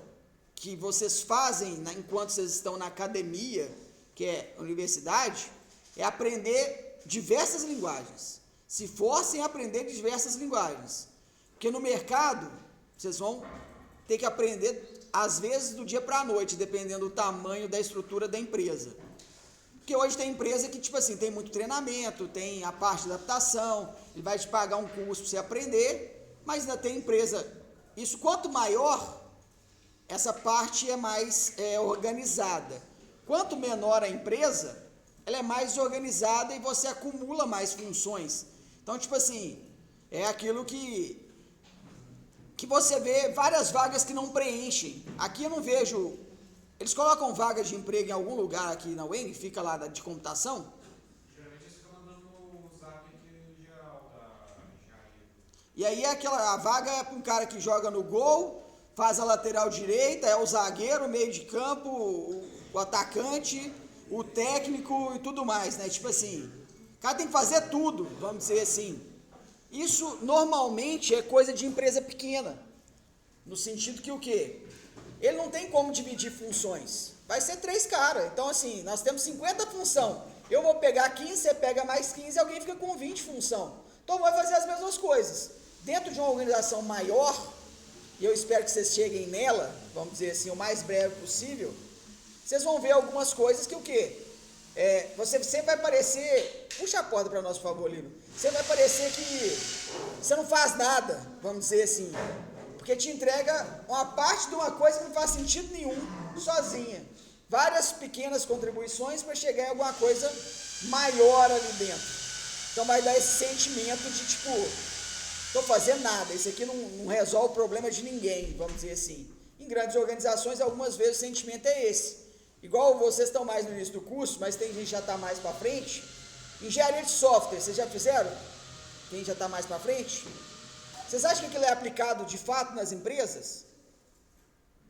que vocês fazem enquanto vocês estão na academia, que é a universidade, é aprender diversas linguagens. Se forcem a aprender diversas linguagens. Porque no mercado, vocês vão ter que aprender, às vezes, do dia para a noite, dependendo do tamanho da estrutura da empresa. Porque hoje tem empresa que, tipo assim, tem muito treinamento, tem a parte de adaptação, ele vai te pagar um curso para você aprender, mas ainda tem empresa. Isso, quanto maior, essa parte é mais organizada. Quanto menor a empresa, ela é mais organizada e você acumula mais funções. Então, tipo assim, é aquilo que você vê várias vagas que não preenchem. Aqui eu não vejo. Eles colocam vagas de emprego em algum lugar aqui na UENG, fica lá de computação? Geralmente eles ficam mandando no zap aqui geral da engenharia. E aí a vaga é para um cara que joga no gol, faz a lateral direita, é o zagueiro, o meio de campo, o atacante, o técnico e tudo mais, né? Tipo assim, o cara tem que fazer tudo, vamos dizer assim. Isso normalmente é coisa de empresa pequena, no sentido que o quê? Ele não tem como dividir funções, vai ser 3 caras, então assim, nós temos 50 funções, eu vou pegar 15, você pega mais 15, alguém fica com 20 funções, então vai fazer as mesmas coisas. dentro de uma organização maior, e eu espero que vocês cheguem nela, vamos dizer assim, o mais breve possível, vocês vão ver algumas coisas que o quê? Você sempre vai parecer, puxa a porta para nós, por favor, Lino, você vai parecer que você não faz nada, vamos dizer assim, porque te entrega uma parte de uma coisa que não faz sentido nenhum, sozinha, várias pequenas contribuições para chegar em alguma coisa maior ali dentro, então vai dar esse sentimento de tipo, estou fazendo nada, isso aqui não resolve o problema de ninguém, vamos dizer assim. Em grandes organizações, algumas vezes o sentimento é esse. Igual vocês estão mais no início do curso, mas tem gente que já está mais para frente. Engenharia de software, vocês já fizeram? Quem já está mais para frente? Vocês acham que aquilo é aplicado de fato nas empresas?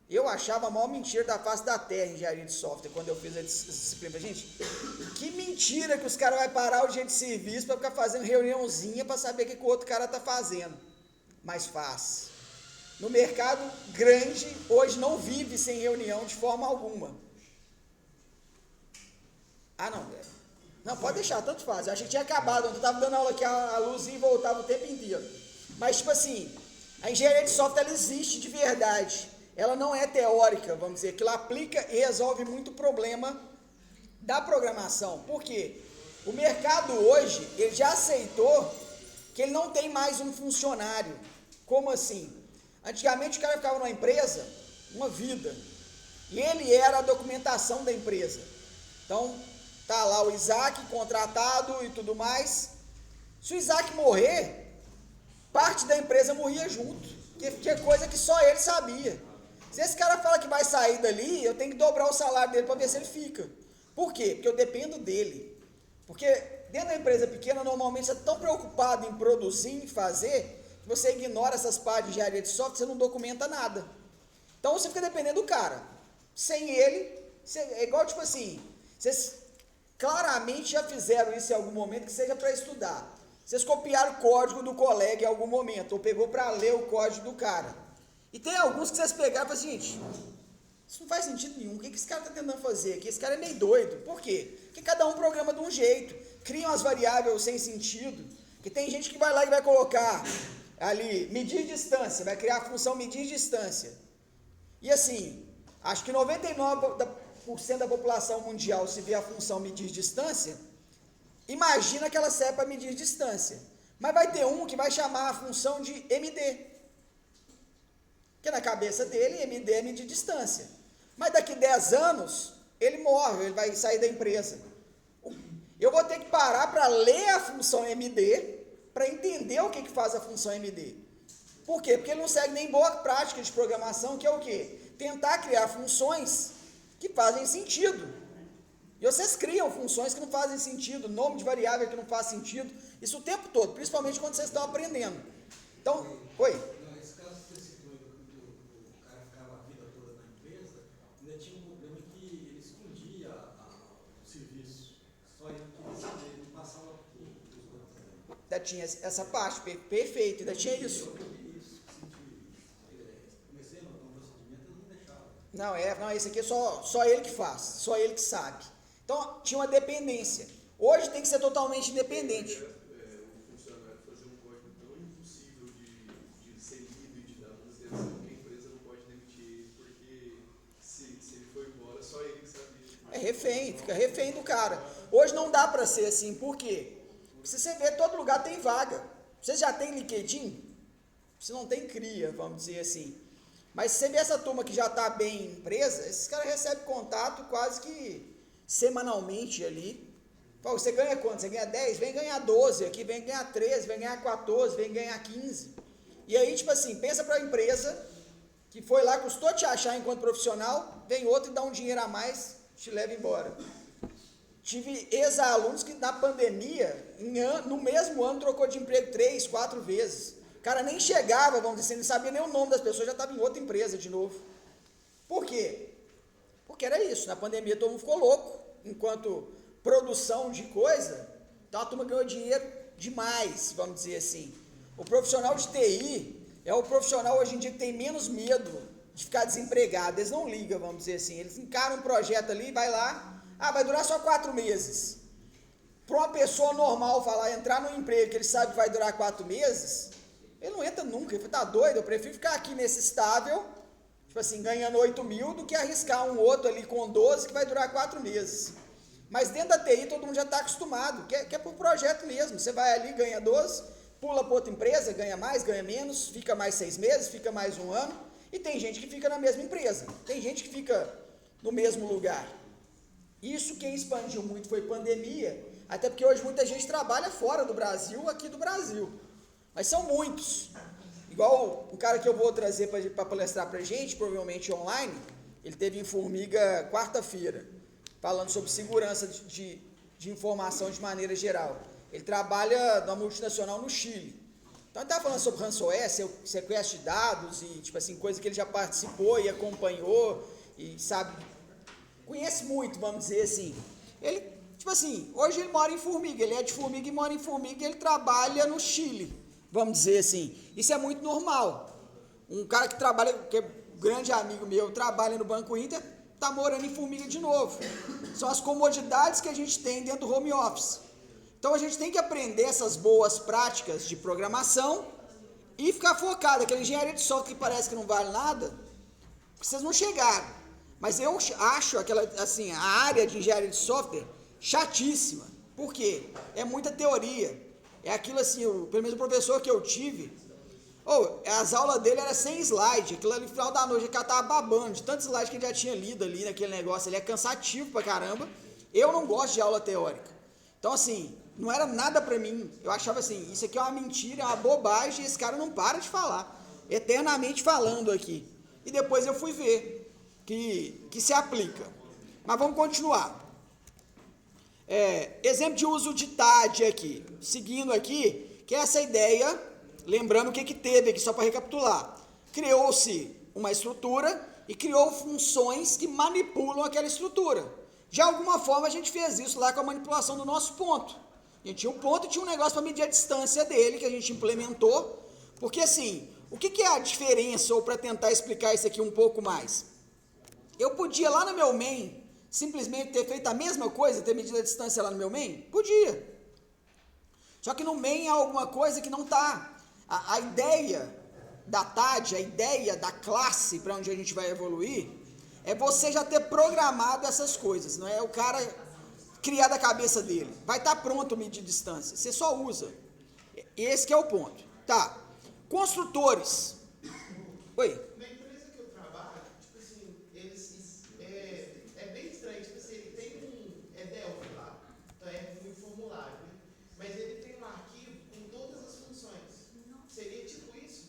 Eu achava a maior mentira da face da terra engenharia de software, quando eu fiz essa disciplina. Gente, que mentira que os caras vão parar o dia de serviço para ficar fazendo reuniãozinha para saber o que o outro cara está fazendo. Mas faz. No mercado grande, hoje não vive sem reunião de forma alguma. Ah, não, não, pode deixar, tanto faz. Eu achei que tinha acabado, eu estava dando aula aqui, a luzinha voltava o tempo inteiro. Mas, tipo assim, a engenharia de software, ela existe de verdade. Ela não é teórica, vamos dizer, que ela aplica e resolve muito problema da programação. Por quê? O mercado hoje, ele já aceitou que ele não tem mais um funcionário. Como assim? Antigamente o cara ficava numa empresa, uma vida, e ele era a documentação da empresa. Então, tá lá o Isaac contratado e tudo mais. Se o Isaac morrer, parte da empresa morria junto, que é coisa que só ele sabia. Se esse cara fala que vai sair dali, eu tenho que dobrar o salário dele para ver se ele fica. Por quê? Porque eu dependo dele. Porque dentro da empresa pequena, normalmente você é tão preocupado em produzir, em fazer, que você ignora essas partes de engenharia de software, você não documenta nada. Então você fica dependendo do cara. Sem ele, é igual tipo assim, vocês claramente já fizeram isso em algum momento, que seja para estudar. Vocês copiaram o código do colega em algum momento, ou pegou para ler o código do cara. E tem alguns que vocês pegaram e falaram assim, gente, isso não faz sentido nenhum, o que esse cara está tentando fazer aqui? Esse cara é meio doido. Por quê? Porque cada um programa de um jeito, criam as variáveis sem sentido, que tem gente que vai lá e vai colocar ali, medir distância, vai criar a função medir distância. E assim, acho que 99% da população mundial, se vê a função medir distância, imagina que ela serve para medir distância. Mas vai ter um que vai chamar a função de MD. Que na cabeça dele, MD é medir distância. Mas daqui 10 anos, ele morre, ele vai sair da empresa. Eu vou ter que parar para ler a função MD, para entender o que faz a função MD. Por quê? Porque ele não segue nem boa prática de programação, que é o quê? Tentar criar funções que fazem sentido. E vocês criam funções que não fazem sentido, nome de variável que não faz sentido, isso o tempo todo, principalmente quando vocês estão aprendendo. Então, oi? Ainda tinha essa parte, perfeito, ainda tinha isso. Não, esse aqui é só ele que faz, só ele que sabe. Então, tinha uma dependência. Hoje tem que ser totalmente independente. O funcionário fazer um código tão impossível de ser lido e de dar manutenção que a empresa não pode demitir ele, porque se ele for embora, só ele que sabia. É refém, fica refém do cara. Hoje não dá para ser assim, por quê? Se você vê, todo lugar tem vaga. Você já tem LinkedIn? Se não tem, cria, vamos dizer assim. Mas se você vê essa turma que já está bem em empresa, esses caras recebem contato quase que semanalmente ali. Pô, você ganha quanto? Você ganha 10? Vem ganhar 12 aqui, vem ganhar 13, vem ganhar 14, vem ganhar 15. E aí, tipo assim, pensa para a empresa que foi lá, custou te achar enquanto profissional, vem outro e dá um dinheiro a mais, te leva embora. Tive ex-alunos que na pandemia, no mesmo ano, trocou de emprego 3, 4 vezes. O cara nem chegava, vamos dizer, não sabia nem o nome das pessoas, já estava em outra empresa de novo. Por quê? Porque era isso, na pandemia todo mundo ficou louco, enquanto produção de coisa, então a turma ganhou dinheiro demais, vamos dizer assim. O profissional de TI é o profissional hoje em dia que tem menos medo de ficar desempregado, eles não ligam, vamos dizer assim, eles encaram um projeto ali, vai lá, vai durar só 4 meses. Para uma pessoa normal falar, entrar num emprego que ele sabe que vai durar 4 meses, ele não entra nunca, ele fala, tá doido, eu prefiro ficar aqui nesse estável, tipo assim, ganhando 8 mil, do que arriscar um outro ali com 12 que vai durar 4 meses. Mas dentro da TI todo mundo já está acostumado, que é por projeto mesmo, você vai ali, ganha 12, pula para outra empresa, ganha mais, ganha menos, fica mais 6 meses, fica mais 1 ano, e tem gente que fica na mesma empresa, tem gente que fica no mesmo lugar. Isso quem expandiu muito foi pandemia, até porque hoje muita gente trabalha fora do Brasil, aqui do Brasil, mas são muitos. Igual o cara que eu vou trazer para palestrar para a gente, provavelmente online, ele teve em Formiga quarta-feira, falando sobre segurança de informação de maneira geral. Ele trabalha numa multinacional no Chile. Então ele estava falando sobre ransomware, sequestro de dados e tipo assim, coisa que ele já participou e acompanhou e sabe, conhece muito, vamos dizer assim. Ele, tipo assim, hoje ele mora em Formiga, ele é de Formiga e mora em Formiga e ele trabalha no Chile, vamos dizer assim. Isso é muito normal. Um cara que trabalha, que é grande amigo meu, trabalha no Banco Inter, está morando em Formiga de novo. São as comodidades que a gente tem dentro do home office. Então a gente tem que aprender essas boas práticas de programação e ficar focado. Aquela engenharia de software que parece que não vale nada, porque vocês não chegaram. Mas eu acho aquela, assim, a área de engenharia de software chatíssima. Por quê? É muita teoria. É aquilo assim, pelo menos o professor que eu tive, as aulas dele eram sem slide. Aquilo ali no final da noite, o cara tava babando de tantos slides que ele já tinha lido ali naquele negócio. Ele é cansativo pra caramba. Eu não gosto de aula teórica. Então assim, não era nada pra mim. Eu achava assim, isso aqui é uma mentira, é uma bobagem, e esse cara não para de falar. Eternamente falando aqui. E depois eu fui ver que se aplica. Mas vamos continuar. Exemplo de uso de TAD aqui. Seguindo aqui, que é essa ideia, lembrando o que teve aqui, só para recapitular. Criou-se uma estrutura e criou funções que manipulam aquela estrutura. De alguma forma a gente fez isso lá com a manipulação do nosso ponto. A gente tinha um ponto e tinha um negócio para medir a distância dele, que a gente implementou. Porque assim, o que é a diferença, ou para tentar explicar isso aqui um pouco mais? Eu podia lá no meu main, simplesmente ter feito a mesma coisa, ter medido a distância lá no meu main? Podia. Só que no main há alguma coisa que não está. A ideia da TAD, a ideia da classe para onde a gente vai evoluir, é você já ter programado essas coisas, não é o cara criar da cabeça dele. Vai estar pronto medir distância, você só usa. Esse que é o ponto. Tá. Construtores. Oi. Na empresa que eu trabalho, tipo assim, é bem estranho, tipo assim, ele tem Delphi lá, então é um formulário, né? Mas ele tem um arquivo com todas as funções. Seria tipo isso?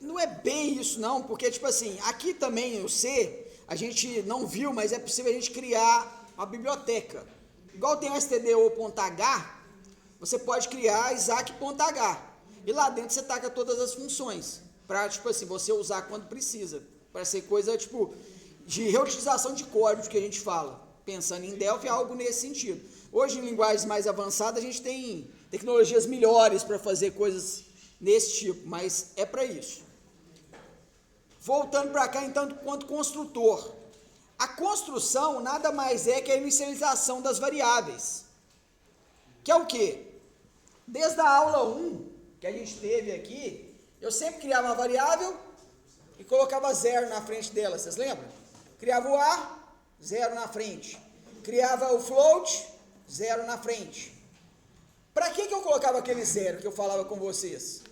Não é bem isso não, porque tipo assim, aqui também o C, a gente não viu, mas é possível a gente criar uma biblioteca. Igual tem o stdio.h, você pode criar isaac.h. E lá dentro você taca todas as funções, para, tipo assim, você usar quando precisa, para ser coisa, tipo, de reutilização de código que a gente fala, pensando em Delphi, algo nesse sentido. Hoje, em linguagens mais avançadas, a gente tem tecnologias melhores para fazer coisas nesse tipo, mas é para isso. Voltando para cá, então, quanto construtor. A construção nada mais é que a inicialização das variáveis, que é o quê? Desde a aula 1, que a gente teve aqui, eu sempre criava uma variável e colocava 0 na frente dela, vocês lembram? Criava o A, 0 na frente. Criava o float, 0 na frente. Para que eu colocava aquele 0 que eu falava com vocês?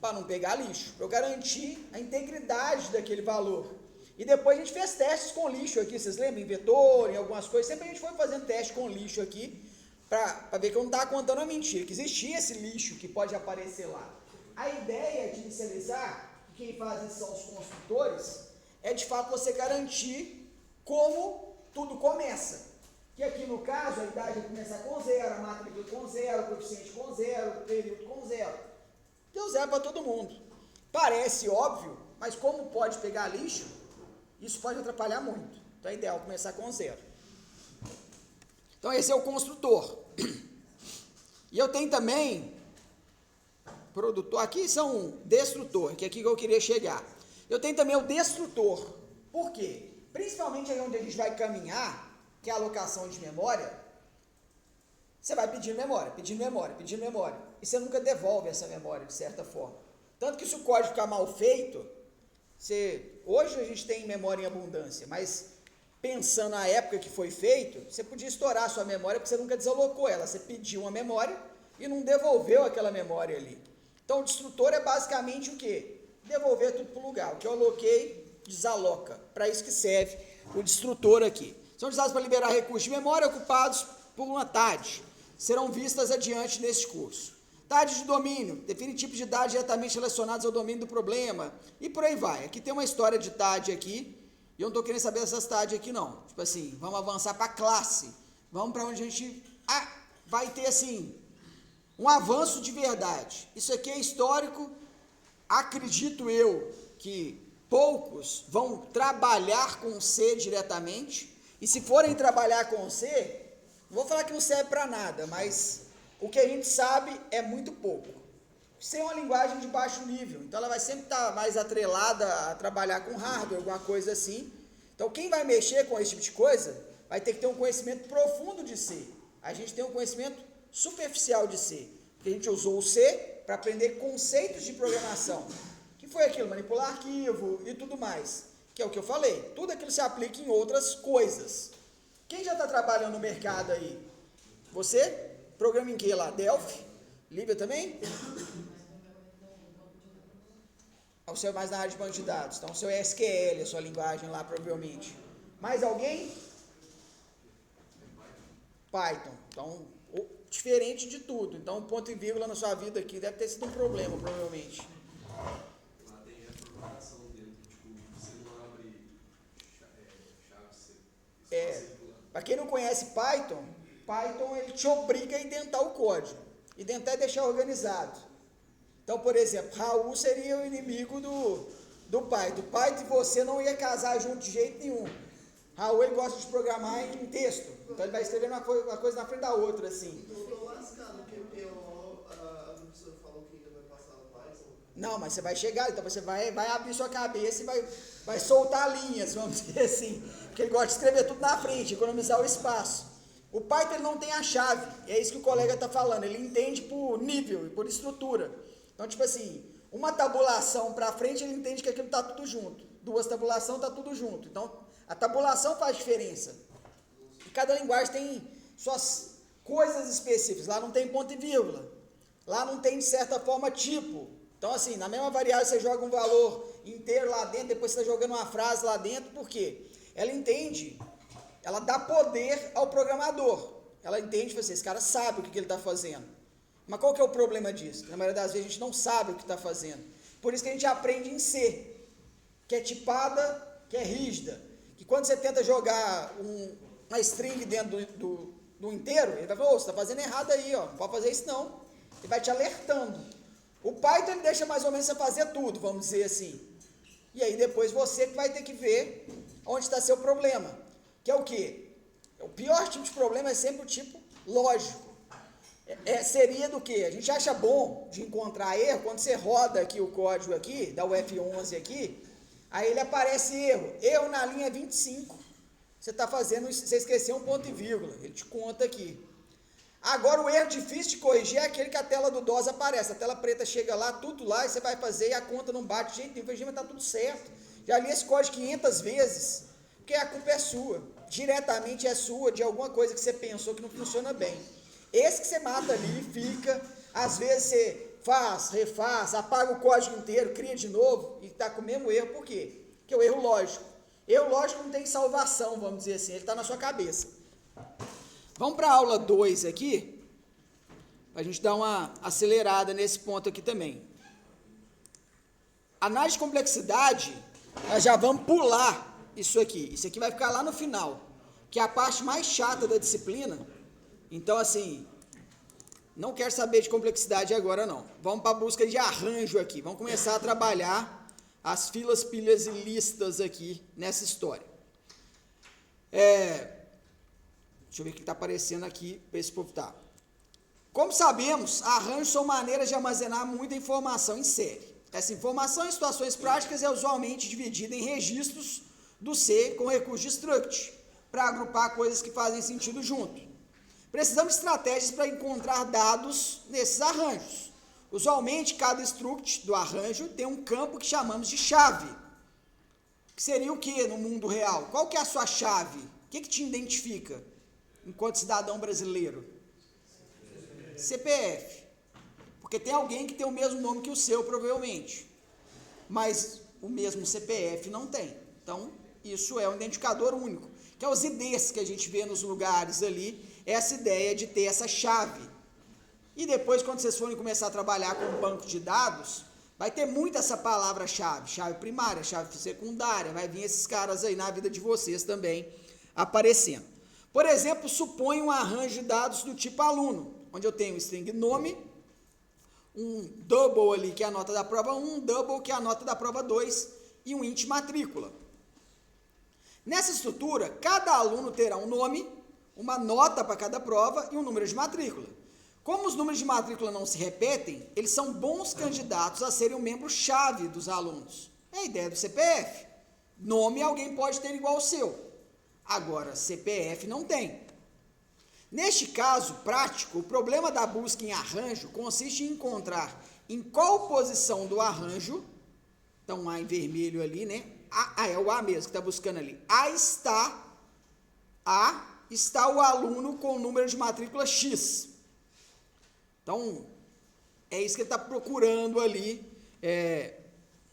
Para não pegar lixo, para eu garantir a integridade daquele valor. E depois a gente fez testes com lixo aqui, vocês lembram? Em vetor, em algumas coisas, sempre a gente foi fazendo teste com lixo aqui, para ver que eu não estava contando a mentira, que existia esse lixo que pode aparecer lá. A ideia de inicializar, quem faz isso são os construtores, é de fato você garantir como tudo começa. Que aqui no caso a idade vai começar com 0, a matrícula com 0, o coeficiente com 0, o período com 0. Deu 0 para todo mundo. Parece óbvio, mas como pode pegar lixo, isso pode atrapalhar muito. Então é ideal começar com 0. Então esse é o construtor. E eu tenho também produtor, aqui são destrutor, que é aqui que eu queria chegar. Eu tenho também o destrutor. Por quê? Principalmente aí onde a gente vai caminhar, que é a alocação de memória, Você vai pedindo memória, pedindo memória, pedindo memória. E você nunca devolve essa memória, de certa forma. Tanto que se o código ficar mal feito, hoje a gente tem memória em abundância, mas pensando na época que foi feito, você podia estourar a sua memória porque você nunca desalocou ela. Você pediu uma memória e não devolveu aquela memória ali. Então o destrutor é basicamente o quê? Devolver tudo para o lugar. O que eu aloquei, desaloca. Para isso que serve o destrutor aqui. São utilizados para liberar recursos de memória ocupados por uma TAD. Serão vistas adiante neste curso. TAD de domínio, define tipos de dados diretamente relacionados ao domínio do problema, e por aí vai. Aqui tem uma história de TAD aqui, e eu não estou querendo saber dessas TAD aqui não. Tipo assim, vamos avançar para a classe, vamos para onde a gente vai ter assim, um avanço de verdade. Isso aqui é histórico, acredito eu que poucos vão trabalhar com C diretamente, e se forem trabalhar com C, não vou falar que não serve para nada, mas o que a gente sabe é muito pouco. C é uma linguagem de baixo nível, então ela vai sempre estar mais atrelada a trabalhar com hardware, alguma coisa assim. Então quem vai mexer com esse tipo de coisa vai ter que ter um conhecimento profundo de C. A gente tem um conhecimento superficial de C, porque a gente usou o C para aprender conceitos de programação. Que foi aquilo? Manipular arquivo e tudo mais, que é o que eu falei. Tudo aquilo se aplica em outras coisas. Quem já está trabalhando no mercado aí? Você? Programa em que lá? Delphi? Lívia também? O seu é mais na área de banco de dados. Então, o seu é SQL, a sua linguagem lá, provavelmente. Mais alguém? Python. Então, diferente de tudo. Então, ponto e vírgula na sua vida aqui deve ter sido um problema, provavelmente. Lá tem a programação dentro, tipo, você não abre chave, Para quem não conhece Python ele te obriga a indentar o código. Indentar é deixar organizado. Então, por exemplo, Raul seria o inimigo do Python. O Python e você não ia casar junto de jeito nenhum. Raul, ele gosta de programar em texto. Então, ele vai escrever uma coisa na frente da outra, assim. Então, eu tô lascado, porque a professora falou que ainda vai passar no Python. Não, mas você vai chegar, então você vai abrir sua cabeça e vai soltar linhas, vamos dizer assim. Porque ele gosta de escrever tudo na frente, economizar o espaço. O Python ele não tem a chave, é isso que o colega está falando, ele entende por nível e por estrutura. Então, tipo assim, uma tabulação para frente, ele entende que aquilo está tudo junto. Duas tabulações está tudo junto. Então, a tabulação faz diferença. E cada linguagem tem suas coisas específicas. Lá não tem ponto e vírgula. Lá não tem, de certa forma, tipo. Então, assim, na mesma variável você joga um valor inteiro lá dentro, depois você está jogando uma frase lá dentro, por quê? Ela entende, ela dá poder ao programador. Ela entende, tipo assim, esse cara sabe o que ele está fazendo. Mas qual que é o problema disso? Na maioria das vezes a gente não sabe o que está fazendo. Por isso que a gente aprende em C, que é tipada, que é rígida. Que quando você tenta jogar uma string dentro do inteiro, ele vai falar, você está fazendo errado aí, ó, não pode fazer isso não. Ele vai te alertando. O Python ele deixa mais ou menos você fazer tudo, vamos dizer assim. E aí depois você que vai ter que ver onde está seu problema. Que é o quê? O pior tipo de problema é sempre o tipo lógico. Seria do quê? A gente acha bom de encontrar erro, quando você roda aqui o código aqui, dá o F11 aqui, aí ele aparece erro na linha 25, você está fazendo, você esqueceu um ponto e vírgula, ele te conta aqui. Agora o erro difícil de corrigir é aquele que a tela do DOS aparece, a tela preta chega lá, tudo lá, e você vai fazer e a conta não bate de jeito nenhum, mas está tudo certo, já li esse código 500 vezes, porque a culpa é sua, diretamente é sua, de alguma coisa que você pensou que não funciona bem. Esse que você mata ali, fica, às vezes você faz, refaz, apaga o código inteiro, cria de novo e está com o mesmo erro, por quê? Porque é o erro lógico. Erro lógico não tem salvação, vamos dizer assim, ele está na sua cabeça. Vamos para a aula 2 aqui, para a gente dar uma acelerada nesse ponto aqui também. Análise de complexidade, nós já vamos pular isso aqui vai ficar lá no final, que é a parte mais chata da disciplina. Então, assim, não quero saber de complexidade agora, não. Vamos para a busca de arranjo aqui. Vamos começar a trabalhar as filas, pilhas e listas aqui nessa história. Deixa eu ver o que está aparecendo aqui para esse povo tá. Como sabemos, arranjos são maneiras de armazenar muita informação em série. Essa informação em situações práticas é usualmente dividida em registros do C com recurso de struct, para agrupar coisas que fazem sentido junto. precisamos de estratégias para encontrar dados nesses arranjos. Usualmente, cada struct do arranjo tem um campo que chamamos de chave, que seria o que no mundo real? Qual que é a sua chave? O que te identifica enquanto cidadão brasileiro? CPF. Porque tem alguém que tem o mesmo nome que o seu, provavelmente, mas o mesmo CPF não tem. Então, isso é um identificador único, que é os IDs que a gente vê nos lugares ali, essa ideia de ter essa chave. E depois, quando vocês forem começar a trabalhar com um banco de dados, vai ter muito essa palavra-chave, chave primária, chave secundária, vai vir esses caras aí na vida de vocês também aparecendo. Por exemplo, suponha um arranjo de dados do tipo aluno, onde eu tenho um string nome, um double ali, que é a nota da prova 1, um double, que é a nota da prova 2, e um int matrícula. Nessa estrutura, cada aluno terá um nome, uma nota para cada prova e um número de matrícula. Como os números de matrícula não se repetem, eles são bons candidatos a serem um membro-chave dos alunos. É a ideia do CPF. Nome alguém pode ter igual ao seu. Agora, CPF não tem. Neste caso prático, o problema da busca em arranjo consiste em encontrar em qual posição do arranjo, então A em vermelho ali, né? É o A mesmo que está buscando ali. A está o aluno com o número de matrícula X. Então, é isso que ele está procurando ali.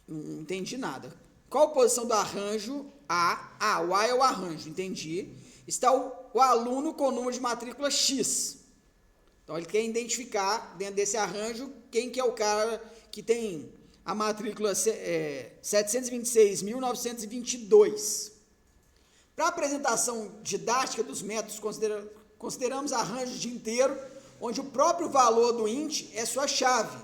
Não entendi nada. Qual a posição do arranjo? O A é o arranjo, entendi. Está o aluno com o número de matrícula X. Então, ele quer identificar, dentro desse arranjo, quem que é o cara que tem a matrícula 726.922. Para a apresentação didática dos métodos, consideramos arranjos de inteiro, onde o próprio valor do int é sua chave.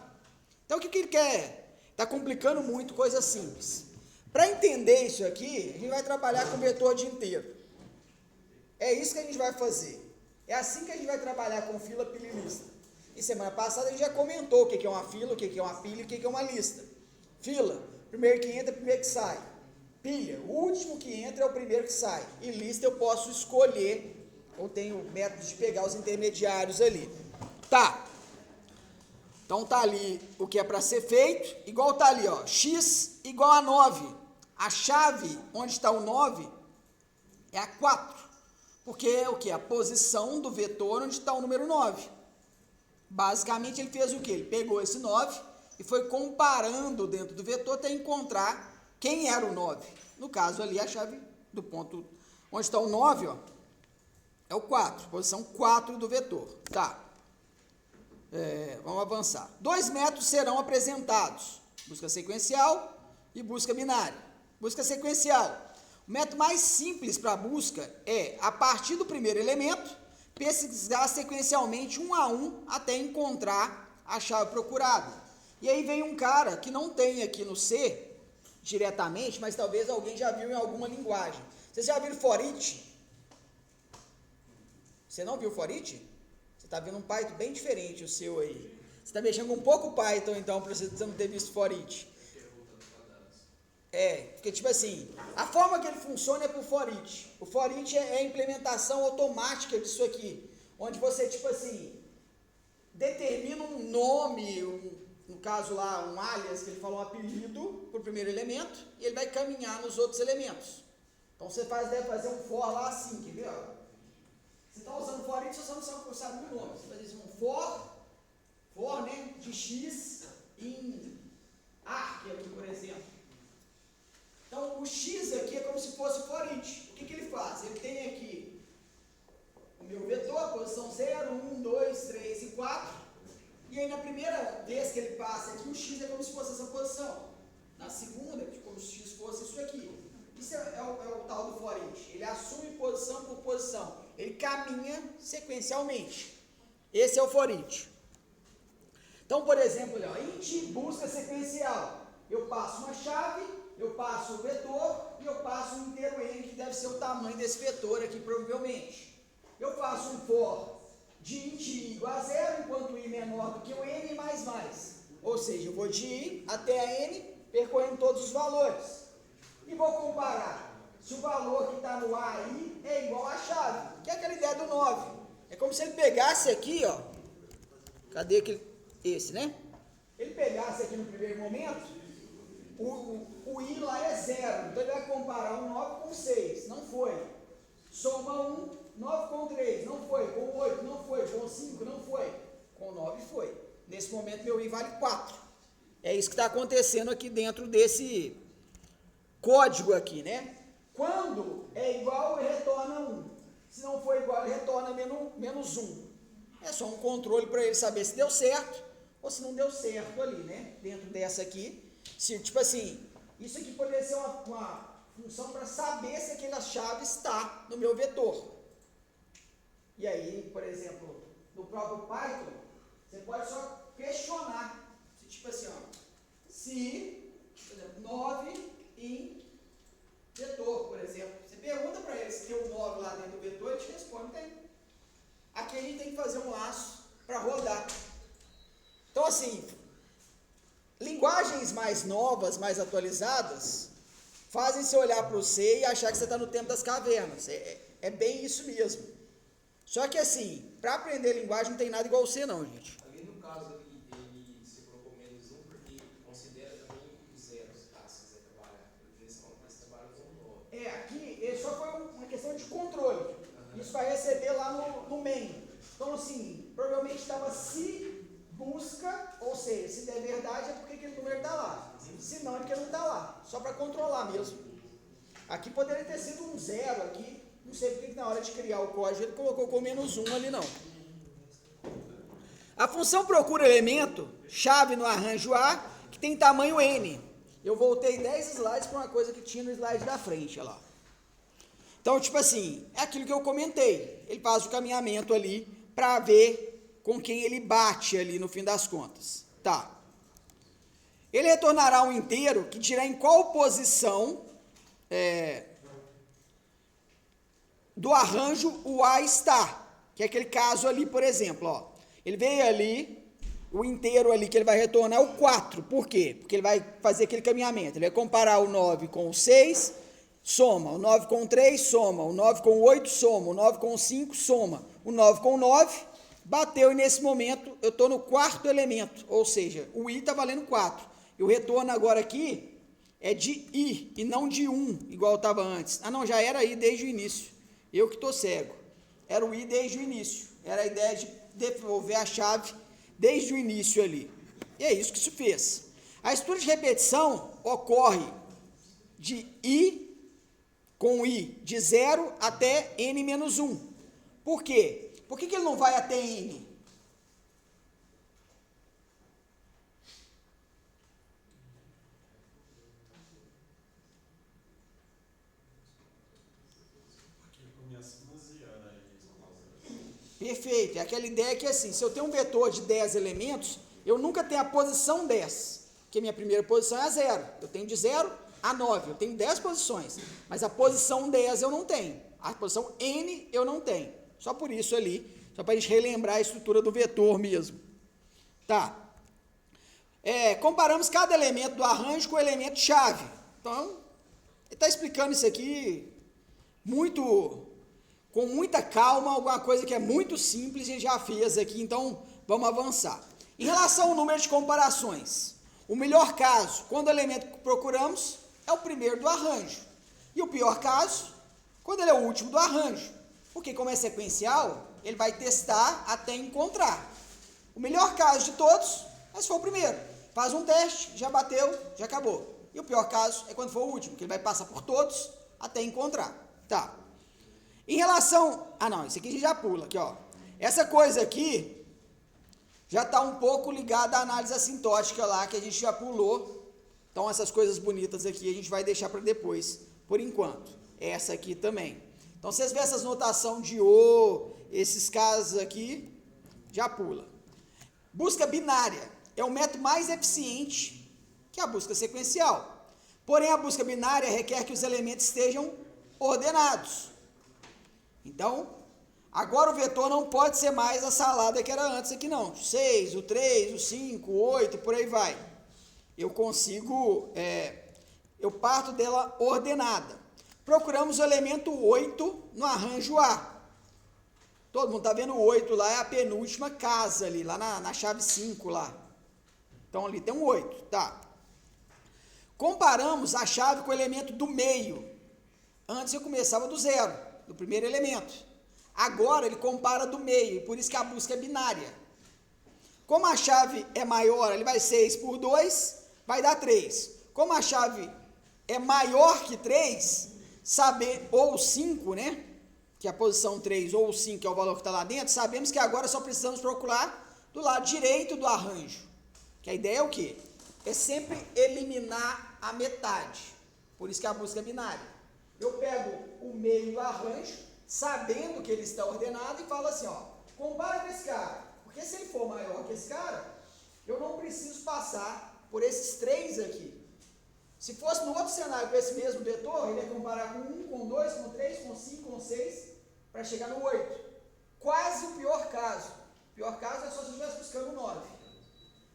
Então, o que ele quer? Está complicando muito, coisa simples. Para entender isso aqui, a gente vai trabalhar com vetor de inteiro. É isso que a gente vai fazer. É assim que a gente vai trabalhar com fila, pilha e lista. E semana passada a gente já comentou o que é uma fila, o que é uma pilha e o que é uma lista. Fila, primeiro que entra, primeiro que sai. Pilha, o último que entra é o primeiro que sai. E lista eu posso escolher, ou tenho o método de pegar os intermediários ali. Tá. Então tá ali o que é para ser feito, igual tá ali, ó, x igual a 9. A chave onde está o 9 é a 4. Porque é o que? A posição do vetor onde está o número 9. Basicamente ele fez o que? Ele pegou esse 9 e foi comparando dentro do vetor até encontrar quem era o 9. No caso ali a chave do ponto onde está o 9, ó, é o 4, posição 4 do vetor. Tá. Vamos avançar. 2 métodos serão apresentados: busca sequencial e busca binária. Busca sequencial. O método mais simples para a busca é, a partir do primeiro elemento, pesquisar sequencialmente um a um até encontrar a chave procurada. E aí vem um cara que não tem aqui no C diretamente, mas talvez alguém já viu em alguma linguagem. Vocês já viram for each? Você não viu for each? Você está vendo um Python bem diferente o seu aí. Você está mexendo com um pouco Python, então, para você não ter visto for each. Porque tipo assim, a forma que ele funciona é por for each. O for each é a implementação automática disso aqui, onde você, tipo assim, determina um nome, no caso lá, um alias, que ele fala um apelido para o primeiro elemento, e ele vai caminhar nos outros elementos. Então você deve fazer um for lá assim, quer ver? Você está usando for each, você não sabe o nome. Você faz isso, um for, né, de x em arc aqui, por exemplo. Então, o x aqui é como se fosse o for each. O que ele faz? Ele tem aqui o meu vetor, posição 0, 1, 2, 3 e 4. E aí, na primeira vez que ele passa aqui, o x é como se fosse essa posição. Na segunda, como se o x fosse isso aqui. Isso é o tal do for each. Ele assume posição por posição. Ele caminha sequencialmente. Esse é o for each. Então, por exemplo, int busca sequencial. Eu passo uma chave, eu passo o vetor e eu passo um inteiro n, que deve ser o tamanho desse vetor aqui, provavelmente. Eu faço um for de int i igual a 0, enquanto i menor do que o n mais. Ou seja, eu vou de i até a n, percorrendo todos os valores. E vou comparar se o valor que está no a i é igual à chave, que é aquela ideia do 9. É como se ele pegasse aqui, ó. Cadê aquele? Esse, né? Ele pegasse aqui no primeiro momento, o I lá é 0. Então ele vai comparar o 9 com 6. Não foi. Soma 1, 9 com 3. Não foi. Com 8, não foi. Com 5, não foi. Com 9 foi. Nesse momento meu I vale 4. É isso que está acontecendo aqui dentro desse código aqui, né? Quando é igual, ele retorna 1. Se não for igual, ele retorna menos 1. É só um controle para ele saber se deu certo ou se não deu certo ali, né? Dentro dessa aqui. Se, tipo assim, isso aqui poderia ser uma função para saber se aquela chave está no meu vetor. E aí, por exemplo, no próprio Python, você pode só questionar. Se, tipo assim, ó, se, por exemplo, 9 em vetor, por exemplo. Você pergunta para ele se tem um 9 lá dentro do vetor, ele te responde, tem. Aqui a gente tem que fazer um laço para rodar. Então, assim, linguagens mais novas, mais atualizadas, fazem você olhar para o C e achar que você está no tempo das cavernas. É bem isso mesmo. Só que, assim, para aprender linguagem não tem nada igual o C, não, gente. Ali no caso, ele se colocou menos 1 porque considera também os zeros, tá? Se você trabalhar. Eles trabalham com 9. Aqui só foi uma questão de controle. Isso vai receber lá no main. Então, assim, provavelmente estava se busca, ou seja, se der verdade é porque aquele número está lá. Se não, é porque não está lá. Só para controlar mesmo. Aqui poderia ter sido um 0 aqui. Não sei porque que na hora de criar o código ele colocou com menos 1 ali, não. A função procura elemento, chave no arranjo A, que tem tamanho N. Eu voltei 10 slides para uma coisa que tinha no slide da frente, olha lá. Então, tipo assim, é aquilo que eu comentei. Ele faz o caminhamento ali para ver com quem ele bate ali no fim das contas. Tá. Ele retornará um inteiro que dirá em qual posição do arranjo o A está. Que é aquele caso ali, por exemplo, ó. Ele veio ali, o inteiro ali que ele vai retornar é o 4. Por quê? Porque ele vai fazer aquele caminhamento. Ele vai comparar o 9 com o 6, soma. O 9 com o 3, soma. O 9 com o 8, soma. O 9 com o 5, soma. O 9 com o 9, bateu e nesse momento eu estou no quarto elemento. Ou seja, o I está valendo 4. E o retorno agora aqui é de I e não de 1, igual estava antes. Ah, não, já era I desde o início. Eu que estou cego. Era o I desde o início. Era a ideia de devolver a chave desde o início ali. E é isso que isso fez. A estrutura de repetição ocorre de I com I de 0 até N menos 1. Por quê? Por que ele não vai até N? Perfeito, é aquela ideia que assim, se eu tenho um vetor de 10 elementos, eu nunca tenho a posição 10, porque minha primeira posição é a 0, eu tenho de 0 a 9, eu tenho 10 posições, mas a posição 10 eu não tenho, a posição N eu não tenho, só por isso ali, só para a gente relembrar a estrutura do vetor mesmo. Tá, comparamos cada elemento do arranjo com o elemento chave, então, ele está explicando isso aqui com muita calma, alguma coisa que é muito simples e já fez aqui, então vamos avançar. Em relação ao número de comparações, o melhor caso, quando o elemento que procuramos, é o primeiro do arranjo. E o pior caso, quando ele é o último do arranjo. Porque como é sequencial, ele vai testar até encontrar. O melhor caso de todos, se for o primeiro. Faz um teste, já bateu, já acabou. E o pior caso é quando for o último, que ele vai passar por todos até encontrar. Tá. Em relação... Ah, não, isso aqui a gente já pula, aqui, ó. Essa coisa aqui já está um pouco ligada à análise assintótica lá, que a gente já pulou. Então, essas coisas bonitas aqui a gente vai deixar para depois, por enquanto. Essa aqui também. Então, vocês vêem essas notação de O, esses casos aqui, já pula. Busca binária é o método mais eficiente que a busca sequencial. Porém, a busca binária requer que os elementos estejam ordenados. Então, agora o vetor não pode ser mais a salada que era antes aqui não. 6, o 3, o 5, o 8, por aí vai. Eu consigo, eu parto dela ordenada. Procuramos o elemento 8 no arranjo A. Todo mundo está vendo o 8 lá, é a penúltima casa ali, lá na chave 5 lá. Então ali tem um 8, tá. Comparamos a chave com o elemento do meio. Antes eu começava do 0, do primeiro elemento. Agora ele compara do meio, por isso que a busca é binária. Como a chave é maior, ele vai 6 por 2, vai dar 3. Como a chave é maior que 3, ou 5, né? Que é a posição 3 ou 5, que é o valor que está lá dentro, sabemos que agora só precisamos procurar do lado direito do arranjo. Que a ideia é o quê? É sempre eliminar a metade. Por isso que a busca é binária. Eu pego o meio do arranjo, sabendo que ele está ordenado, e falo assim, ó, compara com esse cara. Porque se ele for maior que esse cara, eu não preciso passar por esses 3 aqui. Se fosse no outro cenário com esse mesmo vetor, ele ia comparar com 1, com 2, com 3, com 5, com 6, para chegar no 8. Quase o pior caso. O pior caso é só se eu estivesse buscando 9.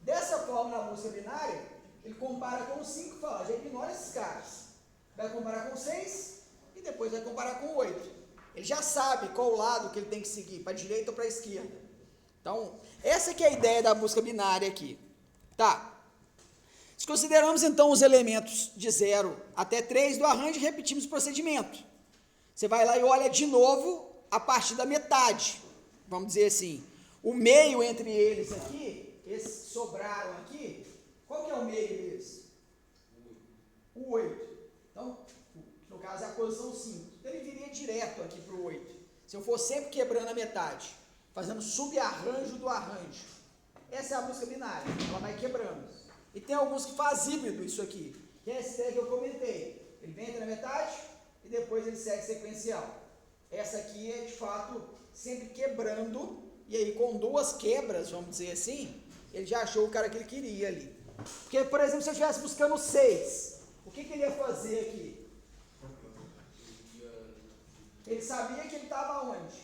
Dessa forma, na busca binária, ele compara com 5 e fala, já ignora esses caras. Vai comparar com 6 e depois vai comparar com 8. Ele já sabe qual lado que ele tem que seguir, para a direita ou para a esquerda. Então, essa que é a ideia da busca binária aqui. Tá. Se consideramos então os elementos de 0 até 3 do arranjo, repetimos o procedimento. Você vai lá e olha de novo a partir da metade. Vamos dizer assim, o meio entre eles aqui, esses que sobraram aqui, qual que é o meio deles? O 8. Então, no caso é a posição 5. Então ele viria direto aqui para o 8. Se eu for sempre quebrando a metade, fazendo subarranjo do arranjo. Essa é a busca binária, ela vai quebrando. E tem alguns que faz híbrido isso aqui, que é essa ideia que eu comentei. Ele vem entre a metade e depois ele segue sequencial. Essa aqui é de fato sempre quebrando, e aí com 2 quebras, vamos dizer assim, ele já achou o cara que ele queria ali. Porque, por exemplo, se eu estivesse buscando 6, o que ele ia fazer aqui? Ele sabia que ele estava onde?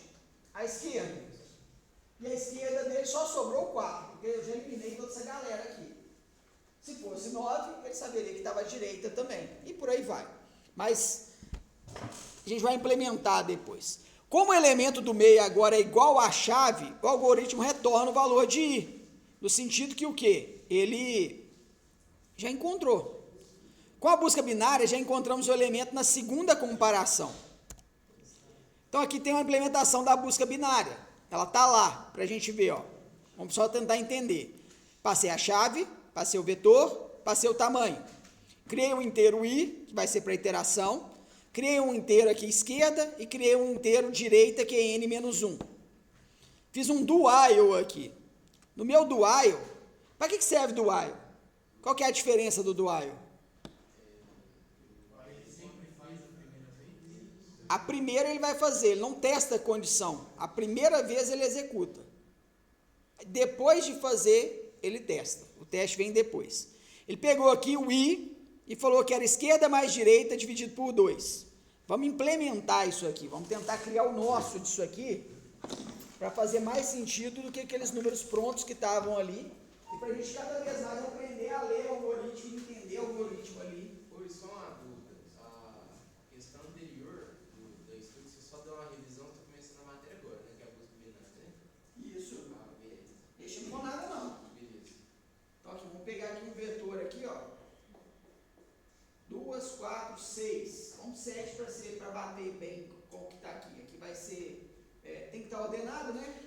À esquerda. E a esquerda dele só sobrou 4, porque eu já eliminei toda essa galera aqui. Se fosse 9, ele saberia que estava à direita também. E por aí vai. Mas a gente vai implementar depois. Como o elemento do meio agora é igual à chave, o algoritmo retorna o valor de i. No sentido que o quê? Ele já encontrou. Com a busca binária, já encontramos o elemento na segunda comparação. Então aqui tem uma implementação da busca binária. Ela está lá, para a gente ver, ó. Vamos só tentar entender. Passei a chave, passei o vetor, passei o tamanho. Criei um inteiro i, que vai ser para iteração. Criei um inteiro aqui esquerda e criei um inteiro direita, que é n-1. Fiz um do while aqui. No meu do while, para que serve do while? Qual que é a diferença do while? A primeira ele vai fazer, ele não testa a condição. A primeira vez ele executa. Depois de fazer, ele testa. O teste vem depois. Ele pegou aqui o i e falou que era esquerda mais direita dividido por 2. Vamos implementar isso aqui. Vamos tentar criar o nosso disso aqui para fazer mais sentido do que aqueles números prontos que estavam ali. E para a gente cada vez mais aprender a ler o algoritmo e entender o algoritmo ali. Pois, só uma dúvida. A questão anterior do estudo, você só deu uma revisão, está começando a matéria agora, né? Que é a busca binária, né? Isso. Beleza. Deixa não com nada não. Beleza. Então aqui, vamos pegar aqui um vetor aqui, ó. 2, 4, 6. Vamos 7 para bater bem com o que está aqui. Aqui vai ser... tem que estar ordenado, né?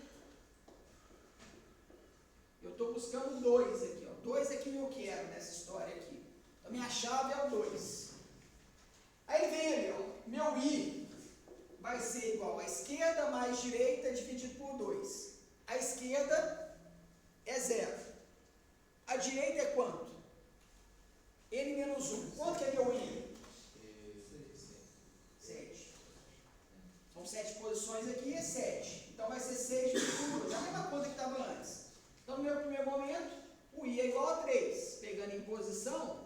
Eu estou buscando 2 aqui, ó. 2 é que eu quero nessa história aqui. Então minha chave é o 2. Aí ele vem ali, ó. Meu i vai ser igual a esquerda mais direita dividido por 2. A esquerda é 0. A direita é quanto? n-1. Quanto que é meu i? 7. São 7 posições aqui, é 7. Então vai ser 6 por 2. É a mesma conta que estava antes. Então no meu primeiro momento, o i é igual a 3. Pegando em posição,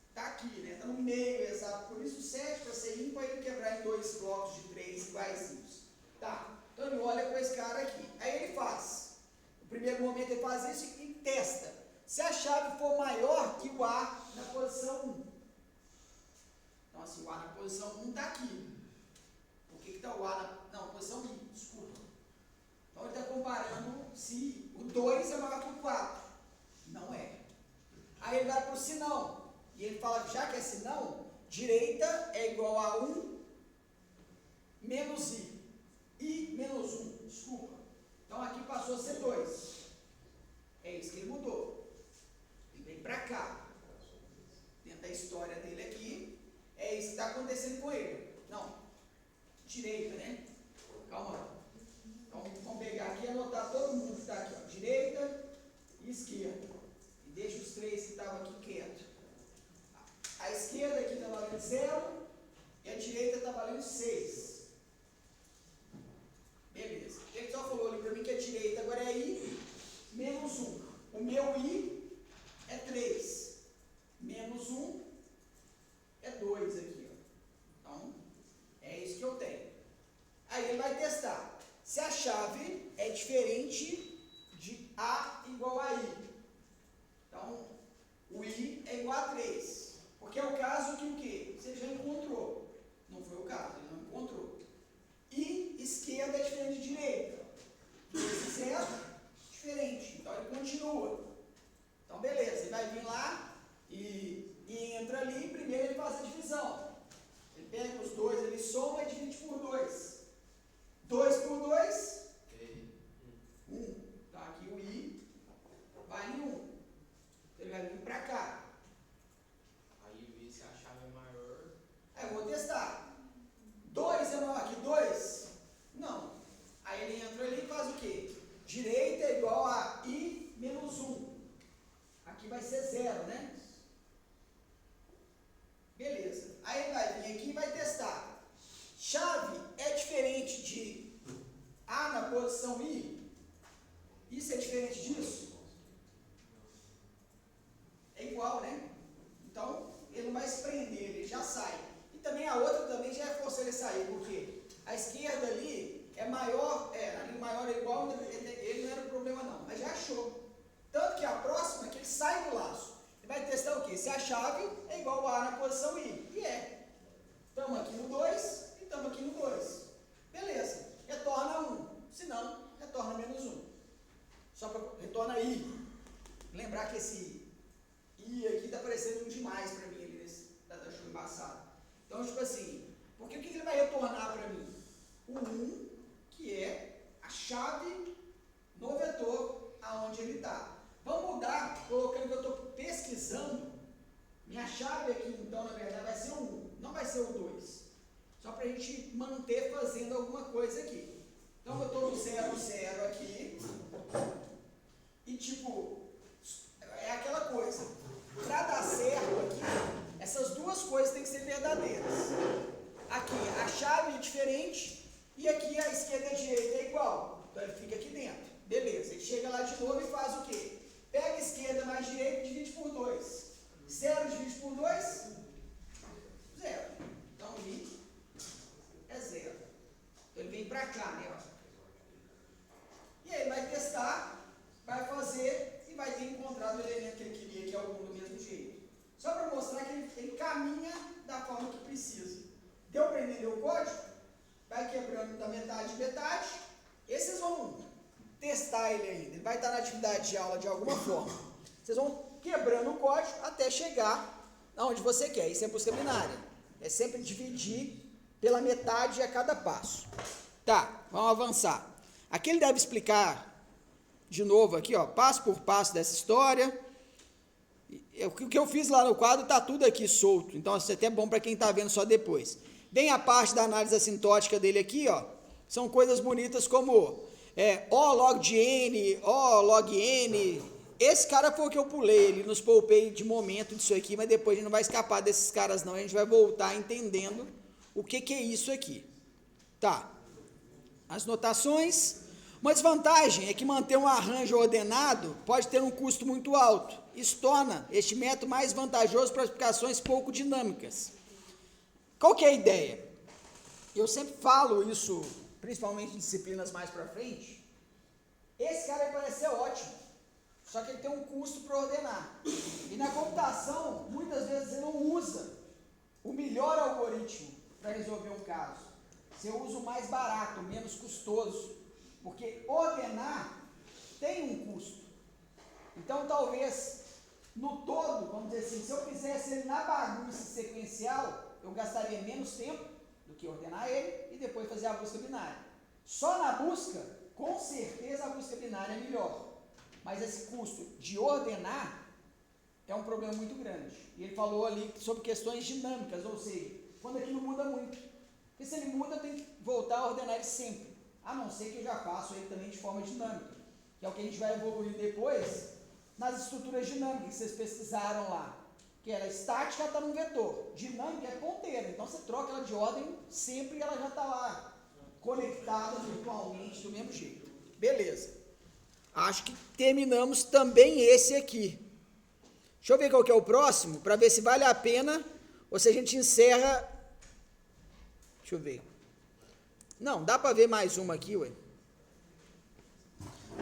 está aqui, né? Está no meio, exato. Por isso 7 para ser ímpar, ele quebrar em 2 blocos de 3 iguaizinhos. Tá. Então ele olha com esse cara aqui. Aí ele faz. No primeiro momento ele faz isso e testa. Se a chave for maior que o A na posição 1. Então assim, o A na posição 1 está aqui. que está o A na posição I, desculpa. Então ele está comparando se o 2 é maior que o 4. Não é. Aí ele vai para o sinão. E ele fala que já que é sinão, direita é igual a 1 menos I. I menos 1, desculpa. Então aqui passou a ser 2. É isso que ele mudou. Ele vem para cá. Dentro da história dele aqui, é isso que está acontecendo com ele. Não, direita, né? Calma. Então vamos pegar aqui e anotar todo mundo que está aqui. Ó. Direita e esquerda. E deixa os 3 que estavam aqui quietos. A esquerda aqui está valendo 0 e a direita está valendo 6. Beleza. Ele só falou ali para mim que a direita agora é I menos 1. O meu I é 3. Menos 1 é 2 aqui. Ó. Então, é isso que eu tenho. Aí ele vai testar. Se a chave é diferente de A igual a I. Então, o I é igual a 3. Porque é o caso que o quê? Você já encontrou. Não foi o caso, ele não encontrou. I esquerda é diferente de direita. 2 e 0, diferente. Então ele continua. Então beleza, ele vai vir lá e entra ali. Primeiro ele faz a divisão. Ele pega os 2, ele soma e divide por 2. 2 por 2, 1. Então aqui o I vale 1. Ele vai vir para cá. Aí vê se a chave é maior. Aí eu vou testar. 2 é maior que 2? Não. Aí ele entra ali e faz o quê? Direita é igual a I menos 1. Aqui vai ser 0, né? Beleza. Aí ele vai vir aqui e vai testar. Chave é diferente de A na posição I? Isso é diferente disso? É igual, né? Então, ele não vai se prender, ele já sai. E também a outra também já é força ele sair, porque a esquerda ali é maior, ali maior é igual, ele não era o problema não, mas já achou. Tanto que a próxima é que ele sai do laço. Ele vai testar o quê? Se a chave é igual a A na posição I. E é. Estamos aqui no 2 e estamos aqui no 2. Beleza. Retorna 1. Se não, retorna menos 1. Só para retorna I. Lembrar que esse I aqui está parecendo um demais para mim ali nesse da show embaçado. Então, tipo assim, porque o que ele vai retornar para mim? O 1, que é a chave no vetor aonde ele está. Vamos mudar, colocando que eu estou pesquisando. Minha chave aqui, então, na verdade, vai ser o 1, não vai ser o 2. Só para a gente manter fazendo alguma coisa aqui. Então, eu estou no 0, 0 aqui. E, tipo, é aquela coisa. Para dar certo aqui, essas duas coisas têm que ser verdadeiras. Aqui, a chave é diferente. E aqui, a esquerda e a direita é igual. Então, ele fica aqui dentro. Beleza, ele chega lá de novo e faz o quê? Pega a esquerda mais direita e divide por 2. 0 divide por 2? 0. Então, I é 0. Então, ele vem para cá, né? Ó. E aí, ele vai testar, vai fazer e vai ter encontrado o elemento que ele queria, que é o 1 do mesmo jeito. Só para mostrar que ele caminha da forma que precisa. Deu para entender o código? Vai quebrando da metade em metade. Esses vão testar ele ainda. Ele vai estar na atividade de aula de alguma forma. Vocês vão quebrando o código até chegar aonde você quer. Isso é busca binária. É sempre dividir pela metade a cada passo. Tá, vamos avançar. Aqui ele deve explicar de novo aqui, ó, passo por passo dessa história. O que eu fiz lá no quadro está tudo aqui solto. Então, isso é até bom para quem está vendo só depois. Bem a parte da análise assintótica dele aqui, ó, são coisas bonitas como O log de N, O log N. Esse cara foi o que eu pulei, ele nos poupei de momento disso aqui, mas depois a gente não vai escapar desses caras não, a gente vai voltar entendendo o que é isso aqui. Tá, as notações. Uma desvantagem é que manter um arranjo ordenado pode ter um custo muito alto. Isso torna este método mais vantajoso para aplicações pouco dinâmicas. Qual que é a ideia? Eu sempre falo isso, principalmente em disciplinas mais para frente. Esse cara parece ser ótimo, só que ele tem um custo para ordenar. E na computação, muitas vezes você não usa o melhor algoritmo para resolver um caso. Você usa o mais barato, o menos custoso, porque ordenar tem um custo. Então, talvez, no todo, vamos dizer assim, se eu fizesse ele na bagunça sequencial, eu gastaria menos tempo do que ordenar ele e depois fazer a busca binária. Só na busca, com certeza a busca binária é melhor. Mas esse custo de ordenar é um problema muito grande. E ele falou ali sobre questões dinâmicas, ou seja, quando aquilo muda muito. Porque se ele muda, tem que voltar a ordenar ele sempre. A não ser que eu já faço ele também de forma dinâmica, que é o que a gente vai evoluir depois nas estruturas dinâmicas que vocês pesquisaram lá. Que ela estática está num vetor, dinâmica é ponteira, então você troca ela de ordem sempre e ela já está lá, conectada virtualmente do mesmo jeito. Beleza. Acho que terminamos também esse aqui. Deixa eu ver qual que é o próximo, para ver se vale a pena, ou se a gente encerra. Deixa eu ver. Não, dá para ver mais uma aqui, ué.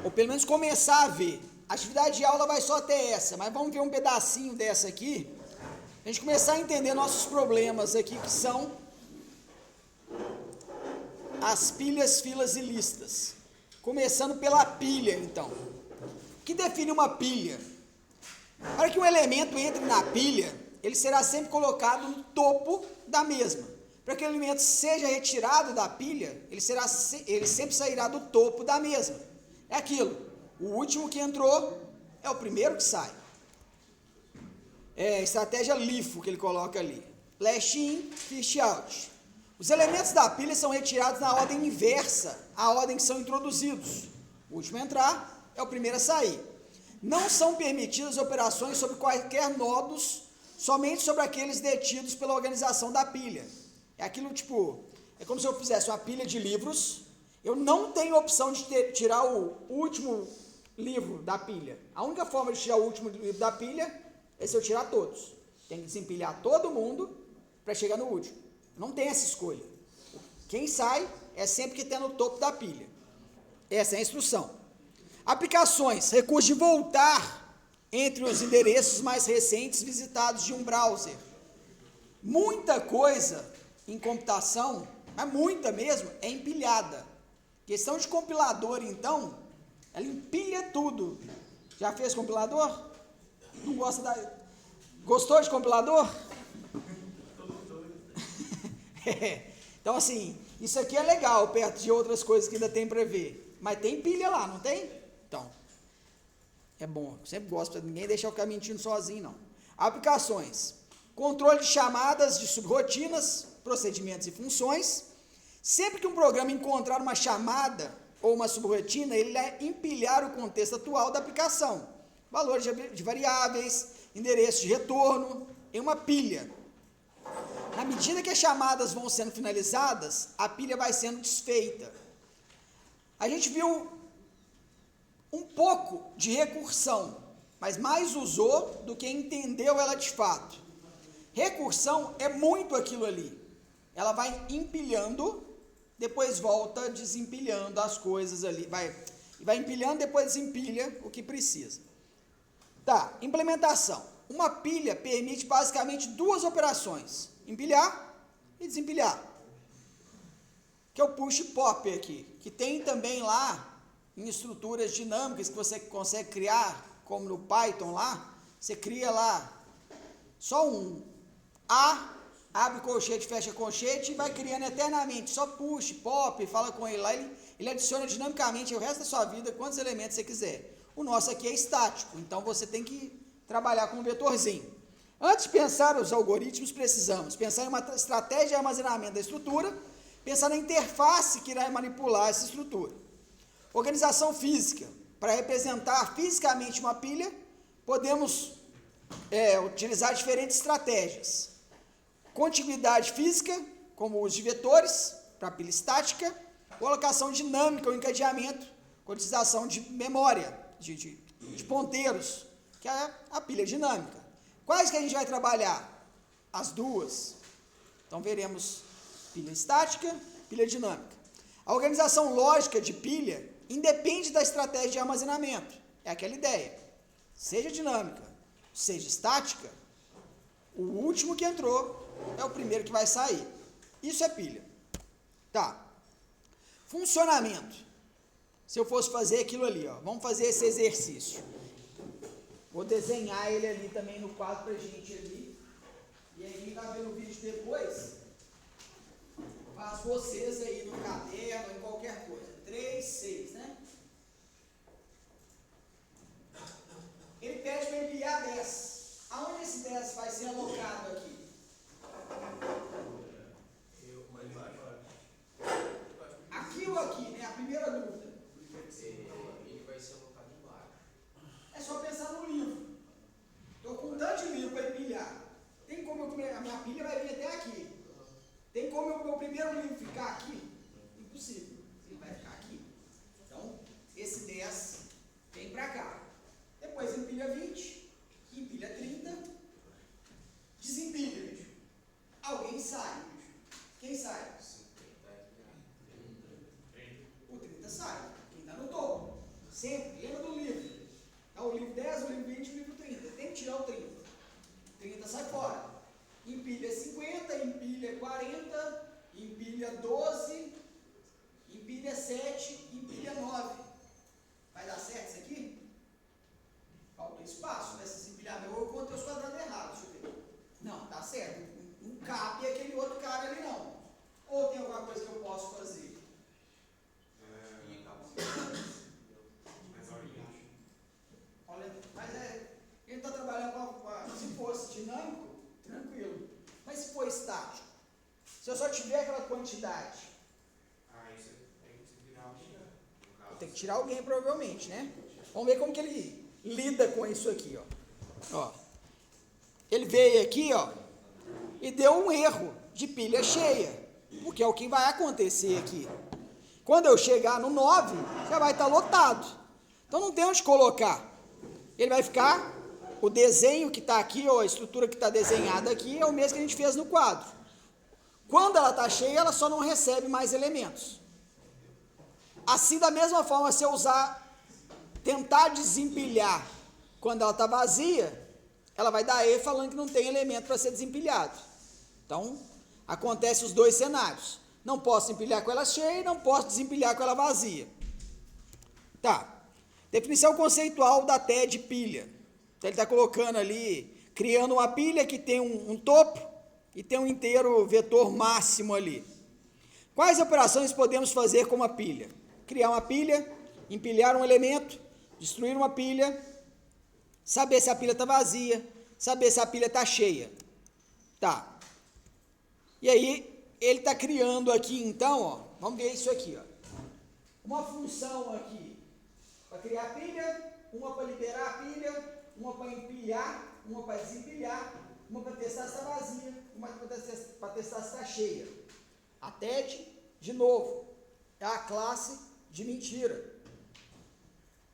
Ou pelo menos começar a ver. A atividade de aula vai só até essa, mas vamos ver um pedacinho dessa aqui, a gente começar a entender nossos problemas aqui, que são as pilhas, filas e listas. Começando pela pilha, então. O que define uma pilha? Para que um elemento entre na pilha, ele será sempre colocado no topo da mesma. Para que o elemento seja retirado da pilha, ele sempre sairá do topo da mesma. É aquilo. O último que entrou é o primeiro que sai. É a estratégia LIFO que ele coloca ali. Last in, first out. Os elementos da pilha são retirados na ordem inversa à ordem que são introduzidos. O último a entrar é o primeiro a sair. Não são permitidas operações sobre quaisquer nodos, somente sobre aqueles detidos pela organização da pilha. É aquilo tipo, é como se eu fizesse uma pilha de livros, eu não tenho opção de tirar o último livro da pilha. A única forma de tirar o último livro da pilha é se eu tirar todos. Tem que desempilhar todo mundo para chegar no último. Não tem essa escolha. Quem sai é sempre que está no topo da pilha. Essa é a instrução. Aplicações. Recurso de voltar entre os endereços mais recentes visitados de um browser. Muita coisa em computação, mas muita mesmo, é empilhada. Questão de compilador, então, ela empilha tudo. Já fez compilador? Não gosta da... Gostou de compilador? Então, assim, isso aqui é legal, perto de outras coisas que ainda tem para ver. Mas tem pilha lá, não tem? Então, é bom. Eu sempre gosto para ninguém deixar eu ficar mentindo sozinho, não. Aplicações. Controle de chamadas de subrotinas, procedimentos e funções. Sempre que um programa encontrar uma chamada ou uma subrotina, ele vai empilhar o contexto atual da aplicação. Valores de variáveis, endereços de retorno, em uma pilha. Na medida que as chamadas vão sendo finalizadas, a pilha vai sendo desfeita. A gente viu um pouco de recursão, mas mais usou do que entendeu ela de fato. Recursão é muito aquilo ali. Ela vai empilhando, depois volta desempilhando as coisas ali. Vai empilhando, depois desempilha o que precisa. Tá, implementação. Uma pilha permite basicamente duas operações. Empilhar e desempilhar. Que é o push pop aqui. Que tem também lá, em estruturas dinâmicas que você consegue criar, como no Python lá, você cria lá só um A, abre colchete, fecha colchete e vai criando eternamente. Só push, pop, fala com ele lá, ele adiciona dinamicamente o resto da sua vida quantos elementos você quiser. O nosso aqui é estático, então você tem que trabalhar com um vetorzinho. Antes de pensar os algoritmos, precisamos pensar em uma estratégia de armazenamento da estrutura, pensar na interface que irá manipular essa estrutura. Organização física. Para representar fisicamente uma pilha, podemos utilizar diferentes estratégias. Contiguidade física, como o uso de vetores, para pilha estática, colocação dinâmica ou encadeamento, com utilização de memória, de ponteiros, que é a pilha dinâmica. Quais que a gente vai trabalhar? As duas. Então, veremos pilha estática, pilha dinâmica. A organização lógica de pilha independe da estratégia de armazenamento. É aquela ideia. Seja dinâmica, seja estática, o último que entrou é o primeiro que vai sair. Isso é pilha. Tá. Funcionamento. Se eu fosse fazer aquilo ali, ó, vamos fazer esse exercício. Vou desenhar ele ali também no quadro pra gente ali. E aí quem tá vendo o vídeo depois, faz vocês aí no caderno, em qualquer coisa. 3, 6, né? Ele pede para enviar 10. Aonde esse 10 vai ser alocado aqui? Aqui ou aqui, né? A primeira dúvida. Ele vai ser alocado embaixo. É só pensar no livro. Estou com um tanto de livro para empilhar. Tem como a minha pilha vai vir até aqui. Tem como o meu primeiro livro ficar aqui? Impossível. Ele vai ficar aqui. Então, esse 10 vem para cá. Depois empilha 20, empilha 30, desempilha, bicho. Alguém sai, bicho. Quem sai? O 30 sai. Quem está no topo. Sempre. Lembra do livro. Tá o livro 10, o livro 20 e o livro 30. Tem que tirar o 30. 30 sai fora. Empilha 50, empilha 40, empilha 12, empilha 7, empilha 9. Vai dar certo isso aqui? Falta espaço nesse empilhamento. Eu contei os quadrados errados, deixa eu ver. Não, tá certo. Não cabe aquele outro cara ali não. Ou tem alguma coisa que eu posso fazer? Olha, mas ele está trabalhando se fosse dinâmico, tranquilo. Mas se for estático, se eu só tiver aquela quantidade, Isso tem que tirar alguém. eu tenho que tirar alguém provavelmente, né? Vamos ver como que ele lida com isso aqui, ó. Ele veio aqui, ó, e deu um erro de pilha cheia, porque é o que vai acontecer aqui. Quando eu chegar no 9, já vai estar lotado. Então não tem onde colocar. Ele vai ficar, o desenho que está aqui, ou a estrutura que está desenhada aqui, é o mesmo que a gente fez no quadro. Quando ela está cheia, ela só não recebe mais elementos. Assim, da mesma forma, se eu tentar desempilhar quando ela está vazia, ela vai dar erro falando que não tem elemento para ser desempilhado. Então, acontece os dois cenários. Não posso empilhar com ela cheia e não posso desempilhar com ela vazia. Tá. Definição conceitual da TED pilha. Então, ele está colocando ali, criando uma pilha que tem um topo e tem um inteiro vetor máximo ali. Quais operações podemos fazer com uma pilha? Criar uma pilha, empilhar um elemento, destruir uma pilha, saber se a pilha está vazia, saber se a pilha está cheia. Tá. E aí, ele está criando aqui, então, ó, vamos ver isso aqui, ó. Uma função aqui para criar pilha, uma para liberar a pilha, uma para empilhar, uma para desempilhar, uma para testar se está vazia, uma para testar se está cheia. A TED, de novo, é a classe de mentira.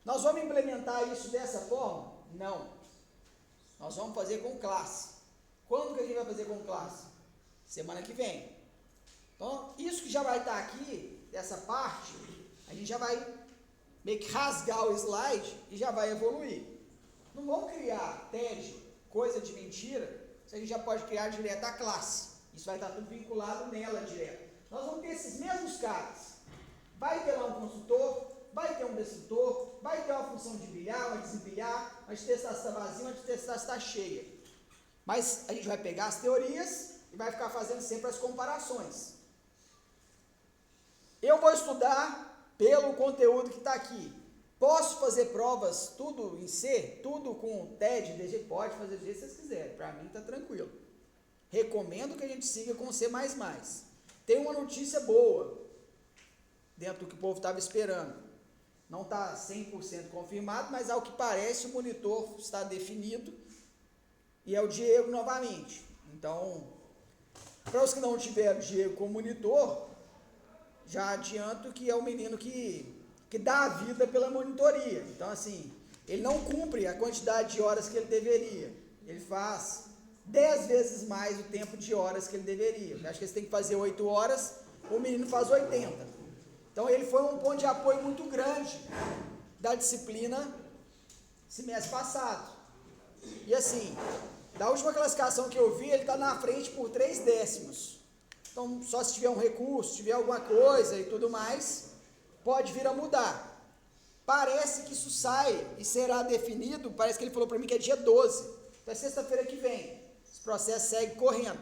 Nós vamos implementar isso dessa forma? Não. Nós vamos fazer com classe. Quando que a gente vai fazer com classe? Semana que vem. Então, isso que já vai estar aqui, dessa parte, a gente já vai meio que rasgar o slide e já vai evoluir. Não vamos criar TED, coisa de mentira, se a gente já pode criar direto a classe. Isso vai estar tudo vinculado nela direto. Nós vamos ter esses mesmos caras. Vai ter lá um consultor, vai ter um destrutor, vai ter uma função de empilhar, uma desempilhar, uma de testar se está vazia, uma de testar se está cheia. Mas a gente vai pegar as teorias e vai ficar fazendo sempre as comparações. Eu vou estudar pelo conteúdo que está aqui. Posso fazer provas tudo em C, tudo com TED, DG? Pode fazer do jeito que vocês quiserem. Para mim está tranquilo. Recomendo que a gente siga com C++. Tem uma notícia boa, dentro do que o povo estava esperando. Não está 100% confirmado, mas ao que parece o monitor está definido e é o Diego novamente. Então, para os que não tiveram o Diego como monitor, já adianto que é o menino que dá a vida pela monitoria. Então, assim, ele não cumpre a quantidade de horas que ele deveria. Ele faz 10 vezes mais o tempo de horas que ele deveria. Eu acho que ele tem que fazer 8 horas, o menino faz 80. Então, ele foi um ponto de apoio muito grande da disciplina semestre passado. E assim, da última classificação que eu vi, ele está na frente por 3 décimos. Então, só se tiver um recurso, se tiver alguma coisa e tudo mais, pode vir a mudar. Parece que isso sai e será definido, parece que ele falou para mim que é dia 12, então é sexta-feira que vem. Esse processo segue correndo.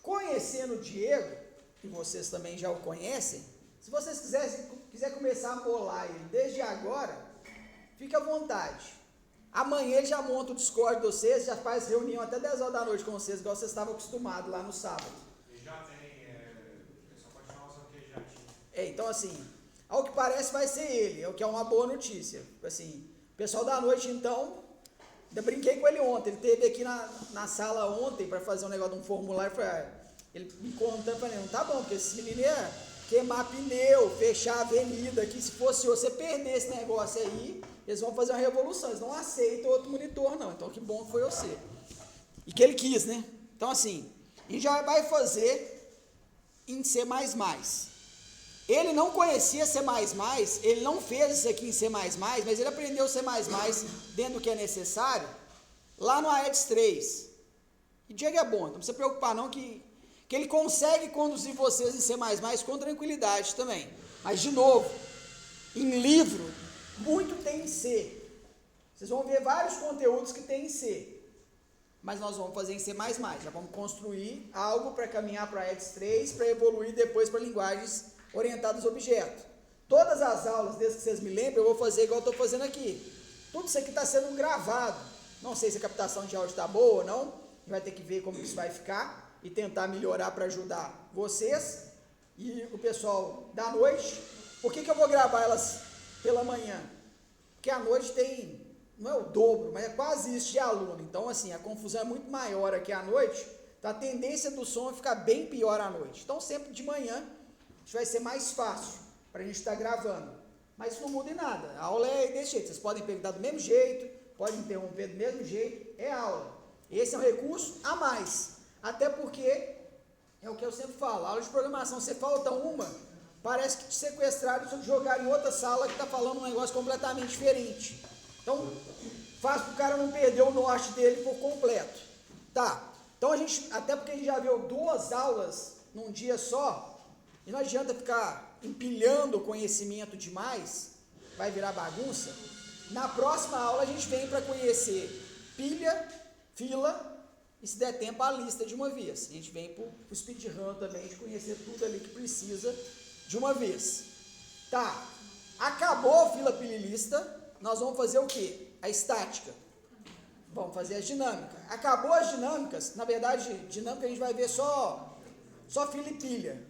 Conhecendo o Diego, e vocês também já o conhecem, se vocês quiserem começar a molar ele desde agora, fique à vontade. Amanhã ele já monta o Discord de vocês, já faz reunião até 10 horas da noite com vocês, igual vocês estavam acostumados lá no sábado. E já tem, o pessoal pode falar só que já tinha. Então assim, ao que parece vai ser ele, é o que é uma boa notícia. Assim, o pessoal da noite então, ainda brinquei com ele ontem, ele esteve aqui na sala ontem para fazer um negócio de um formulário, ele me contando, eu falei, não tá bom, porque esse menino ia queimar pneu, fechar a avenida aqui, se fosse você perder esse negócio aí, eles vão fazer uma revolução, eles não aceitam outro monitor não, então que bom que foi você. E que ele quis, né? Então assim, a gente já vai fazer em C++. Ele não conhecia C++, ele não fez isso aqui em C++, mas ele aprendeu C++ dentro do que é necessário, lá no AEDS 3. E Diego é bom, não precisa se preocupar não que ele consegue conduzir vocês em C++ com tranquilidade também. Mas, de novo, em livro, muito tem em C. Vocês vão ver vários conteúdos que tem em C. Mas nós vamos fazer em C++. Já vamos construir algo para caminhar para AEDS 3, para evoluir depois para linguagens orientadas a objeto. Todas as aulas, desde que vocês me lembrem, eu vou fazer igual eu estou fazendo aqui. Tudo isso aqui está sendo gravado. Não sei se a captação de áudio está boa ou não. A gente vai ter que ver como isso vai ficar e tentar melhorar para ajudar vocês e o pessoal da noite. Por que eu vou gravar elas pela manhã? Porque à noite tem, não é o dobro, mas é quase isso de aluno. Então, assim, a confusão é muito maior aqui à noite, então a tendência do som é ficar bem pior à noite. Então, sempre de manhã, isso vai ser mais fácil para a gente estar gravando. Mas isso não muda em nada. A aula é desse jeito. Vocês podem perguntar do mesmo jeito, podem interromper do mesmo jeito, é aula. Esse é um recurso a mais. Até porque, é o que eu sempre falo, a aula de programação, você falta uma, parece que te sequestraram e te jogaram em outra sala que está falando um negócio completamente diferente. Então, faz para o cara não perder o norte dele por completo. Tá, então a gente, até porque a gente já viu 2 aulas num dia só, e não adianta ficar empilhando conhecimento demais, vai virar bagunça. Na próxima aula a gente vem para conhecer pilha, fila, e se der tempo a lista de uma vez. A gente vem para o speedrun também, de conhecer tudo ali que precisa de uma vez. Tá, acabou a fila, pilha e lista, nós vamos fazer o quê? A estática. Vamos fazer as dinâmicas. Acabou as dinâmicas, na verdade, dinâmica a gente vai ver só fila e pilha.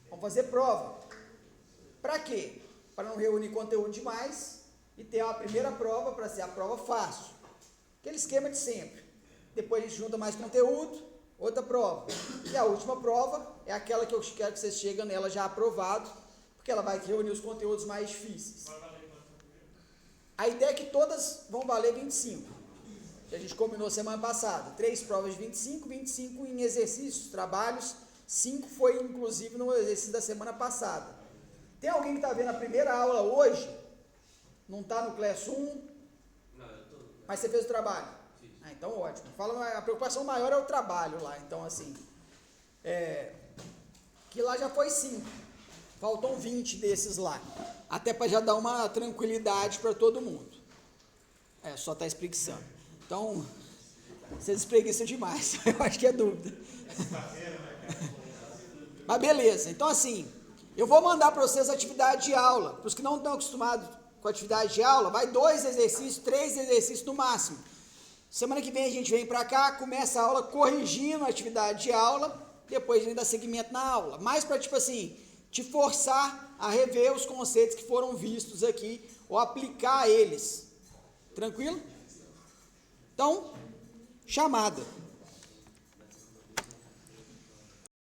Vamos fazer prova. Para quê? Para não reunir conteúdo demais e ter uma primeira prova para ser a prova fácil. Aquele esquema de sempre. Depois a gente junta mais conteúdo, outra prova. E a última prova é aquela que eu quero que vocês cheguem nela já aprovado, porque ela vai reunir os conteúdos mais difíceis. A ideia é que todas vão valer 25, que a gente combinou semana passada. 3 provas de 25, 25 em exercícios, trabalhos, 5 foi inclusive no exercício da semana passada. Tem alguém que está vendo a primeira aula hoje? Não está no Class 1? Não, eu tô. Mas você fez o trabalho? Ah, então ótimo. A preocupação maior é o trabalho lá. Então, assim, que lá já foi 5. Faltam 20 desses lá. Até para já dar uma tranquilidade para todo mundo. Só está espreguiçando. Então, vocês espreguiçam demais. Eu acho que é dúvida. Mas beleza. Então, assim, eu vou mandar para vocês a atividade de aula. Para os que não estão acostumados com a atividade de aula, vai 2 exercícios, 3 exercícios no máximo. Semana que vem a gente vem para cá, começa a aula corrigindo a atividade de aula, depois a gente dá seguimento na aula. Mais para, tipo assim, te forçar a rever os conceitos que foram vistos aqui, ou aplicar eles. Tranquilo? Então, chamada.